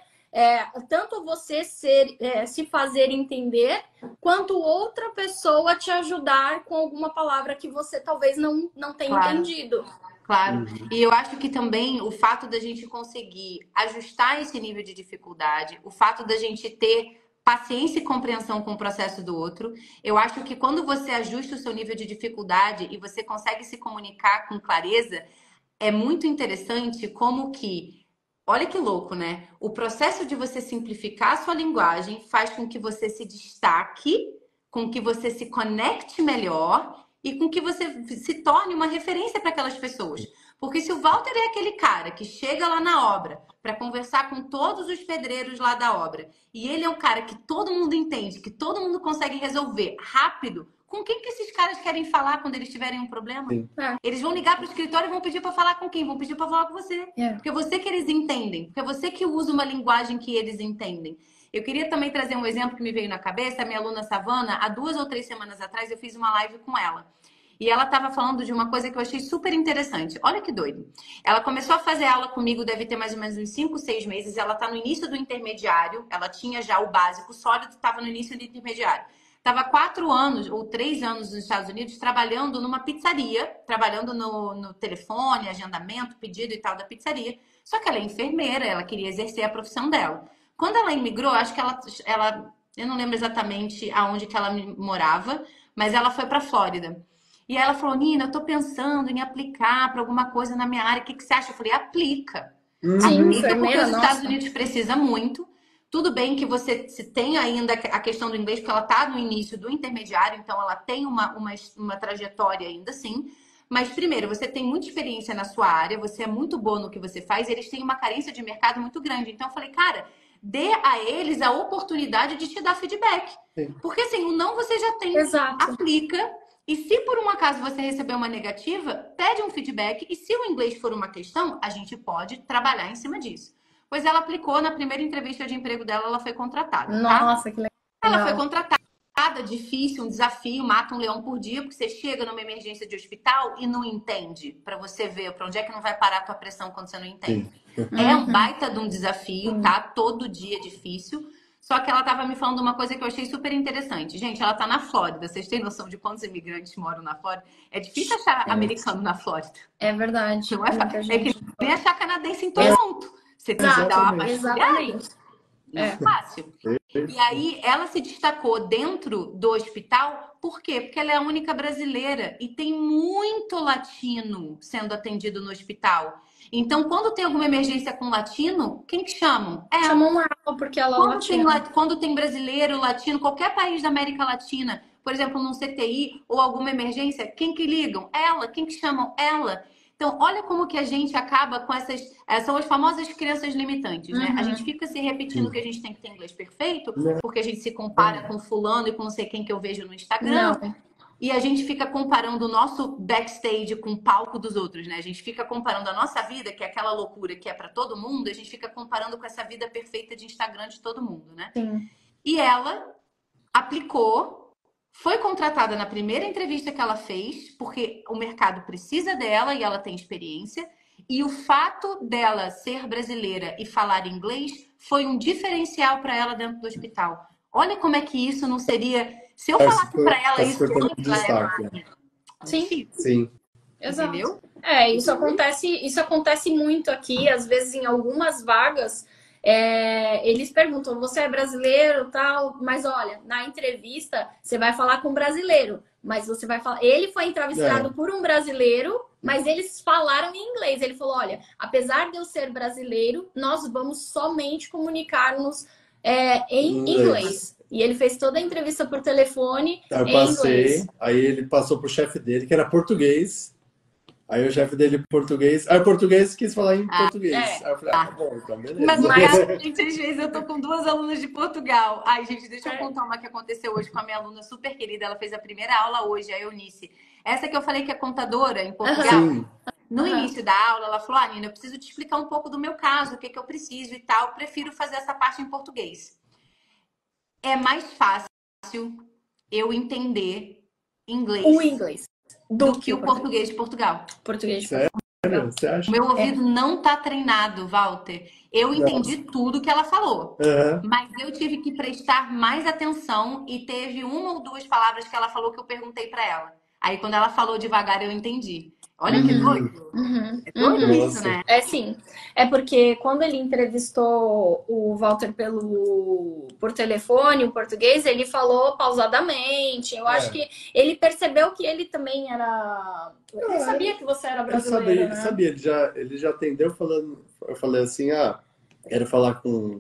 tanto você se fazer entender, quanto outra pessoa te ajudar com alguma palavra que você talvez não tenha entendido. Claro. E eu acho que também o fato da gente conseguir ajustar esse nível de dificuldade, o fato da gente ter paciência e compreensão com o processo do outro. Eu acho que quando você ajusta o seu nível de dificuldade e você consegue se comunicar com clareza, é muito interessante como que, olha que louco, né? O processo de você simplificar a sua linguagem faz com que você se destaque, com que você se conecte melhor e com que você se torne uma referência para aquelas pessoas. Porque se o Walter é aquele cara que chega lá na obra para conversar com todos os pedreiros lá da obra e ele é um cara que todo mundo entende, que todo mundo consegue resolver rápido, com quem que esses caras querem falar quando eles tiverem um problema? Eles vão ligar para o escritório e vão pedir para falar com quem? Vão pedir para falar com você. Porque é você que eles entendem. Porque é você que usa uma linguagem que eles entendem. Eu queria também trazer um exemplo que me veio na cabeça. A minha aluna Savana, há 2 ou 3 semanas atrás, eu fiz uma live com ela. E ela estava falando de uma coisa que eu achei super interessante. Olha que doido. Ela começou a fazer aula comigo, deve ter mais ou menos uns 5, 6 meses. Ela está no início do intermediário. Ela tinha já o básico sólido, estava no início do intermediário. Estava 4 anos ou 3 anos nos Estados Unidos trabalhando numa pizzaria, trabalhando no telefone, agendamento, pedido e tal da pizzaria. Só que ela é enfermeira, ela queria exercer a profissão dela. Quando ela imigrou, acho que ela eu não lembro exatamente aonde que ela morava, mas ela foi para Flórida. E aí ela falou, Nina, eu tô pensando em aplicar para alguma coisa na minha área, o que que você acha? Eu falei, aplica. Sim, Aplica porque enfermeira, os Estados nossa. Unidos precisa muito. Tudo bem que você se tem ainda a questão do inglês, porque ela está no início do intermediário, então ela tem uma trajetória ainda assim. Mas, primeiro, você tem muita experiência na sua área, você é muito bom no que você faz, e eles têm uma carência de mercado muito grande. Então, eu falei, cara, dê a eles a oportunidade de te dar feedback. Sim. Porque, assim, o não você já tem, Exato. aplica. E se por um acaso você receber uma negativa, pede um feedback. E se o inglês for uma questão, a gente pode trabalhar em cima disso. Pois ela aplicou, na primeira entrevista de emprego dela, ela foi contratada, tá? Nossa, que Ela foi legal. contratada, difícil, um desafio, mata um leão por dia, porque você chega numa emergência de hospital e não entende, pra você ver pra onde é que não vai parar a tua pressão quando você não entende. Sim. É um Uhum. baita de um desafio, Sim. tá? Todo dia é difícil. Só que ela tava me falando uma coisa que eu achei super interessante. Gente, ela tá na Flórida. Vocês têm noção de quantos imigrantes moram na Flórida? É difícil achar americano na Flórida. É verdade. Não é Muita fácil. É que gente. nem achar canadense em Toronto. Você tem que dar uma Exatamente. vasculhada. Exatamente. Não é fácil. E aí ela se destacou dentro do hospital, por quê? Porque ela é a única brasileira e tem muito latino sendo atendido no hospital. Então, quando tem alguma emergência com latino, quem que chamam? Ela. Chamam ela porque ela é latina. Quando tem brasileiro, latino, qualquer país da América Latina, por exemplo, num CTI ou alguma emergência, quem que ligam? Ela. Quem que chamam? Ela. Então, olha como que a gente acaba com essas... São as famosas crenças limitantes, né? A gente fica se repetindo que a gente tem que ter inglês perfeito, porque a gente se compara com fulano e com não sei quem que eu vejo no Instagram. Não. E a gente fica comparando o nosso backstage com o palco dos outros, né? A gente fica comparando a nossa vida, que é aquela loucura que é pra todo mundo, a gente fica comparando com essa vida perfeita de Instagram de todo mundo, né? Sim. E ela aplicou... Foi contratada na primeira entrevista que ela fez, porque o mercado precisa dela e ela tem experiência. E o fato dela ser brasileira e falar inglês foi um diferencial para ela dentro do hospital. Olha como é que isso não seria... Se eu falasse para ela isso... Sim. Sim. Exato. Entendeu? Isso acontece muito aqui, às vezes em algumas vagas, eles perguntam, você é brasileiro, tal, mas olha, na entrevista você vai falar com um brasileiro, mas você vai falar, ele foi entrevistado por um brasileiro, mas eles falaram em inglês. Ele falou, olha, apesar de eu ser brasileiro, nós vamos somente comunicar-nos em inglês. E ele fez toda a entrevista por telefone Eu em passei, inglês. aí ele passou pro chefe dele, que era português. Aí o chefe dele, português. Aí o português quis falar em português. Aí eu falei, tá bom, então beleza. Mas no caso, gente, às vezes eu tô com 2 alunas de Portugal. Ai, gente, deixa eu contar uma que aconteceu hoje com a minha aluna super querida. Ela fez a primeira aula hoje, a Eunice. Essa que eu falei que é contadora em Portugal. Sim. No início da aula, ela falou, Nina, eu preciso te explicar um pouco do meu caso, o que que eu preciso e tal. Eu prefiro fazer essa parte em português. É mais fácil eu entender inglês, O inglês do que o português de Portugal. Português de Sério? Você acha? O meu ouvido não tá treinado, Walter. Eu entendi tudo que ela falou, mas eu tive que prestar mais atenção e teve 1 ou 2 palavras que ela falou que eu perguntei para ela. Aí quando ela falou devagar, eu entendi. Olha que doido. É doido isso, né? Sim. É porque quando ele entrevistou o Walter por telefone, o português, ele falou pausadamente. Eu acho que ele percebeu que ele também era... Ele sabia que você era brasileiro, Ele sabia, ele já atendeu falando... Eu falei assim, quero falar com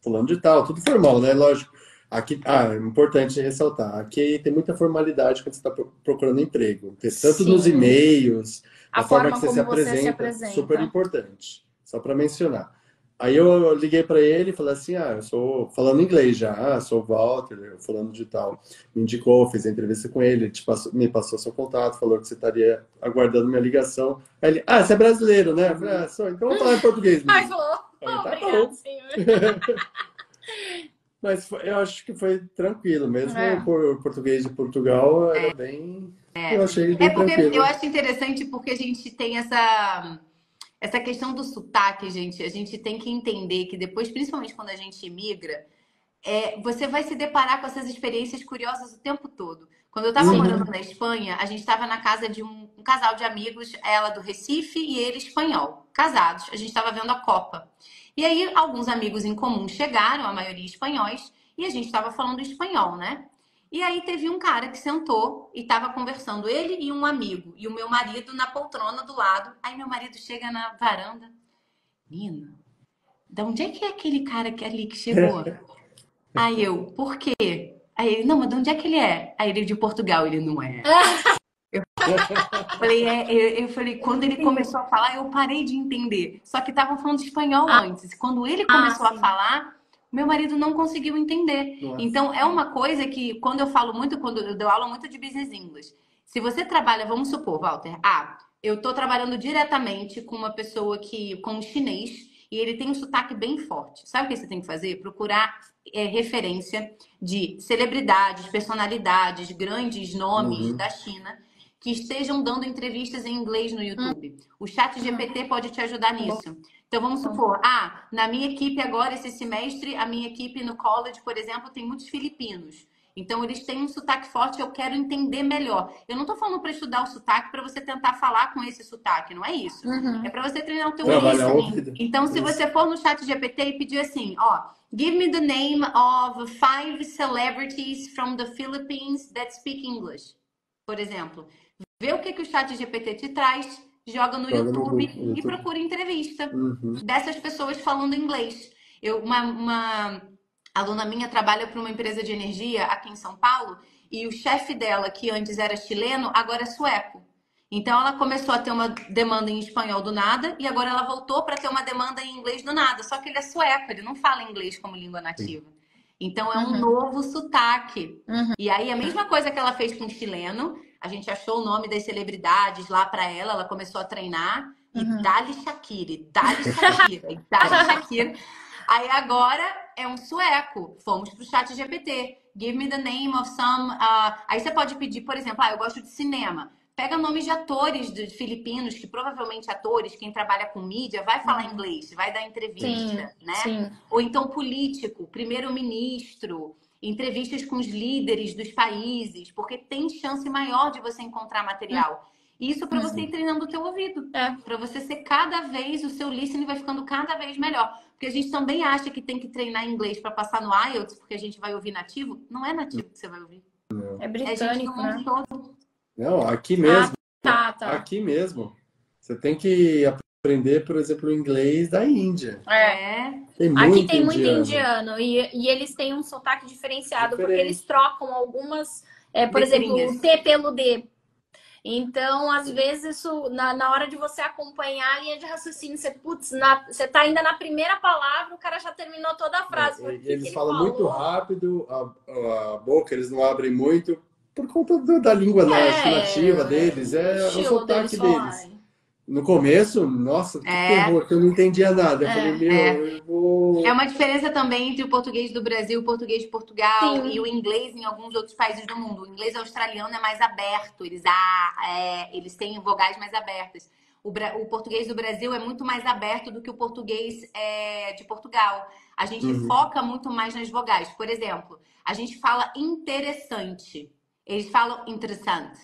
fulano de tal, tudo formal, né? Lógico. Aqui, é importante ressaltar, aqui tem muita formalidade quando você está procurando emprego. Tanto nos e-mails, a forma que você se apresenta, super importante. Só para mencionar. Aí eu liguei para ele e falei assim, eu sou falando inglês já, sou o Walter, falando de tal. Me indicou, fiz a entrevista com ele, me passou seu contato, falou que você estaria aguardando minha ligação. Aí ele, você é brasileiro, né? Eu falei, sou, então vamos falar em português mesmo. Falou. Obrigado, senhor. Mas eu acho que foi tranquilo, mesmo por português de Portugal, era bem... Eu achei bem tranquilo. Eu acho interessante porque a gente tem essa questão do sotaque, gente. A gente tem que entender que depois, principalmente quando a gente imigra, você vai se deparar com essas experiências curiosas o tempo todo. Quando eu estava morando na Espanha, a gente estava na casa de um casal de amigos, ela do Recife e ele espanhol, casados. A gente estava vendo a Copa. E aí, alguns amigos em comum chegaram, a maioria espanhóis, e a gente estava falando espanhol, né? E aí teve um cara que sentou e tava conversando, ele e um amigo, e o meu marido na poltrona do lado. Aí meu marido chega na varanda, Nina, de onde é que é aquele cara que ali que chegou? Aí eu, por quê? Aí ele, não, mas de onde é que ele é? Aí ele, de Portugal, ele não é. Eu falei, quando ele começou a falar, eu parei de entender. Só que estavam falando espanhol antes. Quando ele começou a sim. falar, meu marido não conseguiu entender. Nossa. Então, é uma coisa que, quando eu falo muito, quando eu dou aula muito de business English, se você trabalha, vamos supor, Walter, eu tô trabalhando diretamente com uma pessoa com um chinês, e ele tem um sotaque bem forte. Sabe o que você tem que fazer? Procurar referência de celebridades, personalidades, grandes nomes da China, que estejam dando entrevistas em inglês no YouTube. O chat GPT pode te ajudar nisso. Então, vamos supor, na minha equipe agora, esse semestre, a minha equipe no college, por exemplo, tem muitos filipinos. Então, eles têm um sotaque forte, eu quero entender melhor. Eu não estou falando para estudar o sotaque para você tentar falar com esse sotaque, não é isso. É para você treinar o teu listening. Então, se você for no chat GPT e pedir assim, give me the name of 5 celebrities from the Philippines that speak English, por exemplo. Vê o que o chat GPT te traz, joga no YouTube e procura entrevista dessas pessoas falando inglês. Uma aluna minha trabalha para uma empresa de energia aqui em São Paulo e o chefe dela, que antes era chileno, agora é sueco. Então ela começou a ter uma demanda em espanhol do nada e agora ela voltou para ter uma demanda em inglês do nada. Só que ele é sueco, ele não fala inglês como língua nativa. Então é um novo sotaque. E aí a mesma coisa que ela fez com o chileno, a gente achou o nome das celebridades lá para ela começou a treinar e dali Shakira, dali Shakira, dali Shakira. Aí agora é um sueco. Fomos pro chat GPT. Give me the name of some... Aí você pode pedir, por exemplo, eu gosto de cinema. Pega nomes de atores filipinos, que provavelmente atores, quem trabalha com mídia, vai falar inglês, vai dar entrevista, né? Sim. Ou então político, primeiro-ministro, entrevistas com os líderes dos países, porque tem chance maior de você encontrar material. Isso para você ir treinando o teu ouvido. Para você ser cada vez, o seu listening vai ficando cada vez melhor. Porque a gente também acha que tem que treinar inglês para passar no IELTS, porque a gente vai ouvir nativo. Não é nativo que você vai ouvir. É britânico, né? Não, aqui mesmo. Tá. Aqui mesmo. Você tem que aprender, por exemplo, o inglês da Índia. Aqui tem muito indiano e eles têm um sotaque diferenciado, porque eles trocam algumas, por exemplo, o T pelo D. Então, às vezes, isso, na hora de você acompanhar a linha de raciocínio, você tá ainda na primeira palavra, o cara já terminou toda a frase. Eles falam muito rápido, a boca eles não abrem muito, por conta da língua nativa deles, o sotaque deles. No começo, nossa, que terror, que eu não entendia nada. Eu falei, eu vou... É uma diferença também entre o português do Brasil, o português de Portugal e o inglês em alguns outros países do mundo. O inglês australiano é mais aberto, eles têm vogais mais abertas. O português do Brasil é muito mais aberto do que o português de Portugal. A gente foca muito mais nas vogais. Por exemplo, a gente fala interessante. Eles falam interessante.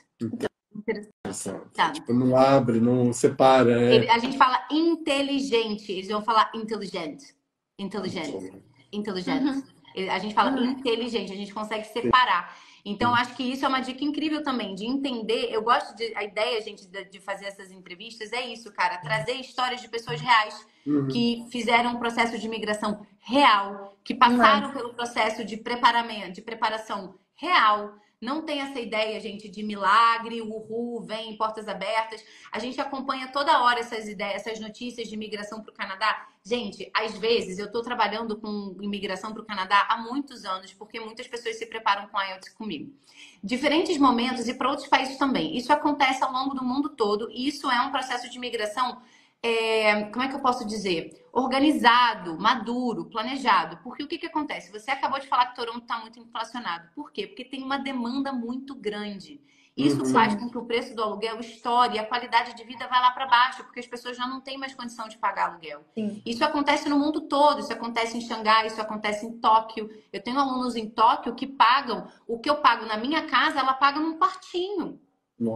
Tipo, não abre, não separa. A gente fala inteligente, eles vão falar inteligente. A gente fala inteligente, a gente consegue separar. Então, acho que isso é uma dica incrível também, de entender. Eu gosto a ideia, gente, de fazer essas entrevistas, é isso, cara. Trazer histórias de pessoas reais que fizeram um processo de imigração real, que passaram pelo processo de preparação real. Não tem essa ideia, gente, de milagre, uhul, vem, portas abertas. A gente acompanha toda hora essas ideias, essas notícias de imigração para o Canadá. Gente, às vezes eu estou trabalhando com imigração para o Canadá há muitos anos, porque muitas pessoas se preparam com IELTS comigo. Diferentes momentos e para outros países também. Isso acontece ao longo do mundo todo e isso é um processo de imigração, como é que eu posso dizer? Organizado, maduro, planejado. Porque o que acontece? Você acabou de falar que Toronto está muito inflacionado. Por quê? Porque tem uma demanda muito grande. Isso faz com que o preço do aluguel estoure e a qualidade de vida vai lá para baixo, porque as pessoas já não têm mais condição de pagar aluguel. Isso acontece no mundo todo. Isso acontece em Xangai, isso acontece em Tóquio. Eu tenho alunos em Tóquio que pagam o que eu pago na minha casa, ela paga num quartinho.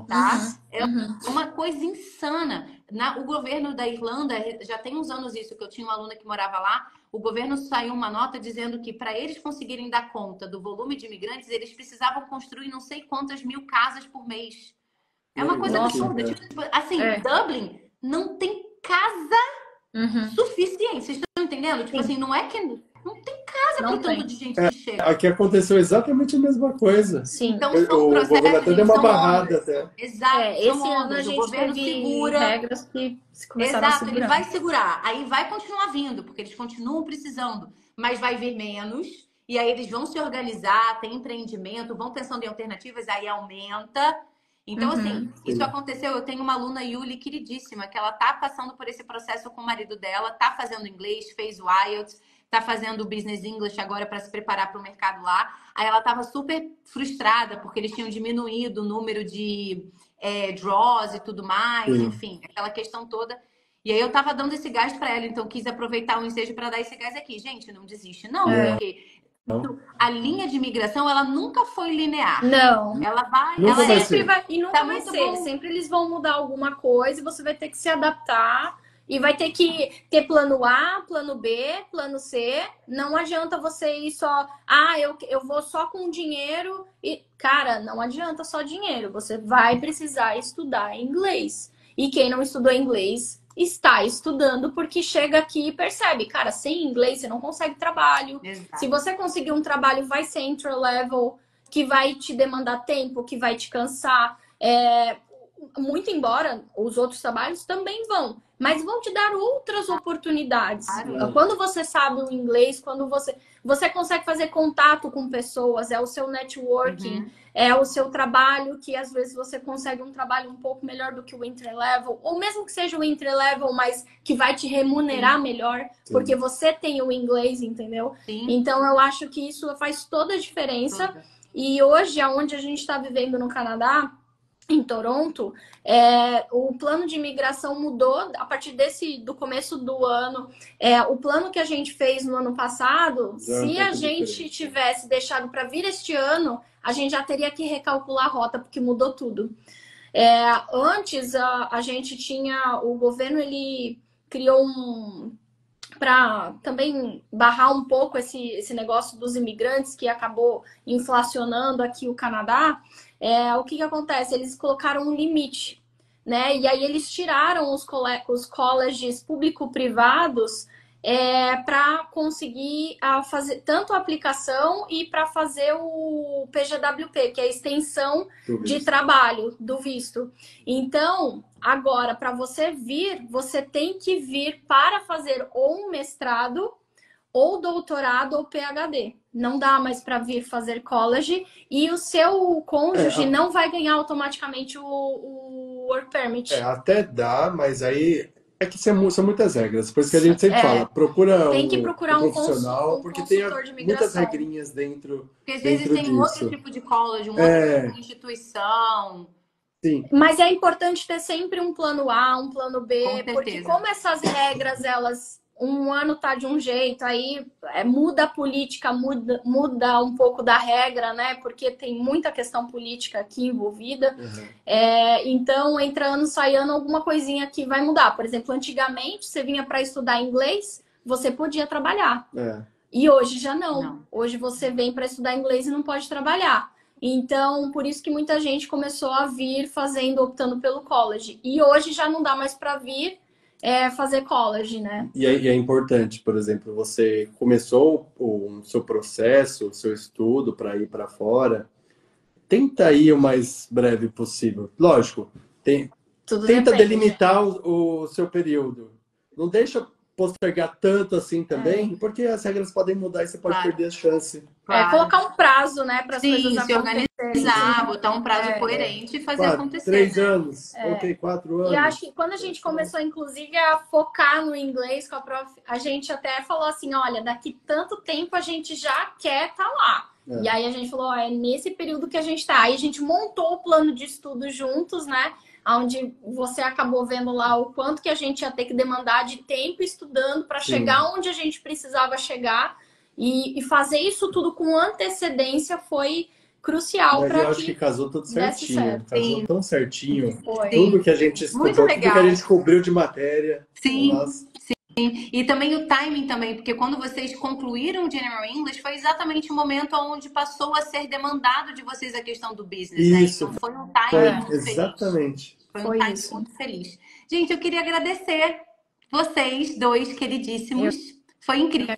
Tá? É uma coisa insana. o governo da Irlanda, já tem uns anos isso, que eu tinha uma aluna que morava lá, o governo saiu uma nota dizendo que para eles conseguirem dar conta do volume de imigrantes, eles precisavam construir não sei quantas mil casas por mês. É uma coisa absurda. Tipo, assim, Dublin não tem casa suficiente. Vocês estão entendendo? Tipo assim, não é que não tem casa para o tanto de gente que chega. Aqui aconteceu exatamente a mesma coisa. Sim. Então, o governador deu uma barrada até. Exato. Esse ano a gente o governo teve segura. regras que começaram a segurar. Ele vai segurar. Aí vai continuar vindo, porque eles continuam precisando. Mas vai vir menos. E aí eles vão se organizar, tem empreendimento, vão pensando em alternativas, aí aumenta. Então, assim, isso aconteceu. Eu tenho uma aluna, Yuli, queridíssima, que ela tá passando por esse processo com o marido dela, tá fazendo inglês, fez o IELTS, tá fazendo o Business English agora para se preparar para o mercado lá. Aí ela tava super frustrada, porque eles tinham diminuído o número de draws e tudo mais, enfim, aquela questão toda. E aí eu tava dando esse gás para ela, então quis aproveitar o ensejo para dar esse gás aqui. Gente, não desiste, não, porque a linha de imigração, ela nunca foi linear. Não. Ela vai... Nunca ela vai sempre ser. vai, e nunca Tá vai muito ser. bom. Sempre eles vão mudar alguma coisa e você vai ter que se adaptar. E vai ter que ter plano A, plano B, plano C. Não adianta você ir só... eu vou só com dinheiro. E, cara, não adianta só dinheiro. Você vai precisar estudar inglês. E quem não estudou inglês está estudando porque chega aqui e percebe. Cara, sem inglês você não consegue trabalho. Exato. Se você conseguir um trabalho, vai ser entry level, que vai te demandar tempo, que vai te cansar. Muito embora os outros trabalhos também vão, mas vão te dar outras oportunidades. Claro. Quando você sabe o inglês, quando você consegue fazer contato com pessoas, é o seu networking, é o seu trabalho, que às vezes você consegue um trabalho um pouco melhor do que o entry level, ou mesmo que seja o entry level, mas que vai te remunerar melhor, porque você tem o inglês, entendeu? Sim. Então eu acho que isso faz toda a diferença. Toda. E hoje, aonde a gente está vivendo no Canadá, em Toronto, o plano de imigração mudou a partir do começo do ano. O plano que a gente fez no ano passado, se a gente tivesse deixado para vir este ano, a gente já teria que recalcular a rota, porque mudou tudo. Antes, a gente tinha... O governo, ele criou para também barrar um pouco esse negócio dos imigrantes, que acabou inflacionando aqui o Canadá. O que acontece? Eles colocaram um limite, né? E aí eles tiraram os colleges público-privados para conseguir fazer tanto a aplicação e para fazer o PGWP, que é a extensão de trabalho do visto. Então, agora, para você vir, você tem que vir para fazer ou um mestrado, ou doutorado, ou PhD. Não dá mais para vir fazer college, e o seu cônjuge não vai ganhar automaticamente o work permit. Até dá, mas aí é que são muitas regras. Por isso que a gente sempre fala, tem que procurar um profissional, porque tem consultor de muitas imigração. regrinhas dentro Porque às vezes tem disso. outro tipo de college, outro tipo de instituição. Sim. Mas é importante ter sempre um plano A, um plano B, porque como essas regras, elas... Um ano tá de um jeito, aí muda a política, muda um pouco da regra, né? Porque tem muita questão política aqui envolvida. Então, entra ano, sai ano, alguma coisinha aqui vai mudar. Por exemplo, antigamente, você vinha para estudar inglês, você podia trabalhar. E hoje já não. Hoje você vem para estudar inglês e não pode trabalhar. Então, por isso que muita gente começou a vir optando pelo college. E hoje já não dá mais para vir fazer college, né? E é importante, por exemplo, você começou o seu processo, o seu estudo para ir para fora, tenta ir o mais breve possível. Lógico, tenta delimitar o seu período. Não deixa postergar tanto assim também, porque as regras podem mudar e você pode perder a chance. Colocar um prazo, né, para as coisas acontecerem. Organizar, botar um prazo coerente e fazer acontecer. 3 anos, 4 anos. E acho que quando a gente começou, inclusive, a focar no inglês com a prof, a gente até falou assim, olha, daqui tanto tempo a gente já quer estar lá. E aí a gente falou, é nesse período que a gente está. Aí a gente montou o plano de estudo juntos, né? Onde você acabou vendo lá o quanto que a gente ia ter que demandar de tempo estudando para chegar onde a gente precisava chegar. E fazer isso tudo com antecedência foi crucial Mas para eu acho que casou tudo desse certinho. certo. Casou Sim. tão certinho. Foi. Tudo que a gente Muito estudou, tudo que a legal. gente cobriu de matéria. Sim. Nossa. E também o timing também, porque quando vocês concluíram o General English, foi exatamente o momento onde passou a ser demandado de vocês a questão do business, né? Isso. Então foi um Foi timing muito feliz. exatamente. Foi um Foi timing isso. muito feliz. Gente, eu queria agradecer vocês dois queridíssimos. Foi incrível.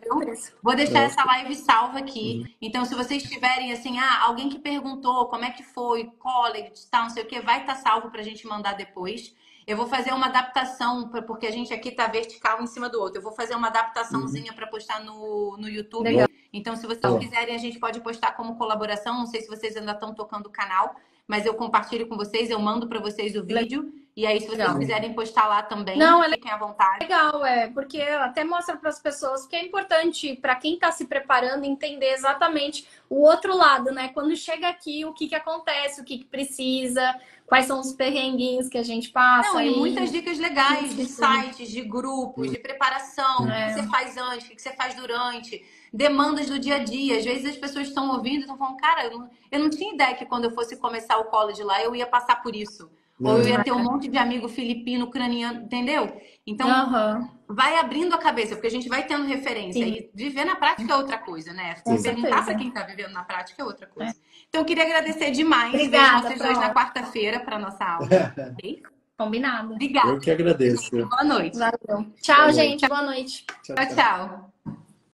Vou deixar Nossa. essa live salva aqui. Então, se vocês tiverem assim, alguém que perguntou como é que foi, college, tal, não sei o que, vai estar salvo pra gente mandar depois. Eu vou fazer uma adaptação, porque a gente aqui tá vertical em cima do outro. Eu vou fazer uma adaptaçãozinha para postar no YouTube. Legal. Então, se vocês quiserem, a gente pode postar como colaboração. Não sei se vocês ainda estão tocando o canal, mas eu compartilho com vocês, eu mando para vocês o vídeo. E aí, se vocês Legal. quiserem postar lá também, Não, fiquem à vontade. Legal, porque até mostra para as pessoas que é importante para quem está se preparando entender exatamente o outro lado, né? Quando chega aqui, o que acontece, o que precisa, quais são os perrenguinhos que a gente passa. Não, e muitas dicas legais de sites, de grupos, de preparação, o que você faz antes, o que você faz durante, demandas do dia a dia. Às vezes as pessoas estão ouvindo e estão falando, cara, eu não tinha ideia que quando eu fosse começar o college lá, eu ia passar por isso. Ou eu ia ter um monte de amigo filipino, ucraniano, entendeu? Então, vai abrindo a cabeça, porque a gente vai tendo referência. Sim. E viver na prática é outra coisa, né? Com Perguntar certeza. para quem tá vivendo na prática é outra coisa. Então, eu queria agradecer demais. Obrigada, Vejo vocês dois na quarta-feira para nossa aula. Ok? Combinado. Obrigada. Eu que agradeço. Boa noite. Valeu. Tchau, gente. Boa noite. Tchau, Tchau, tchau.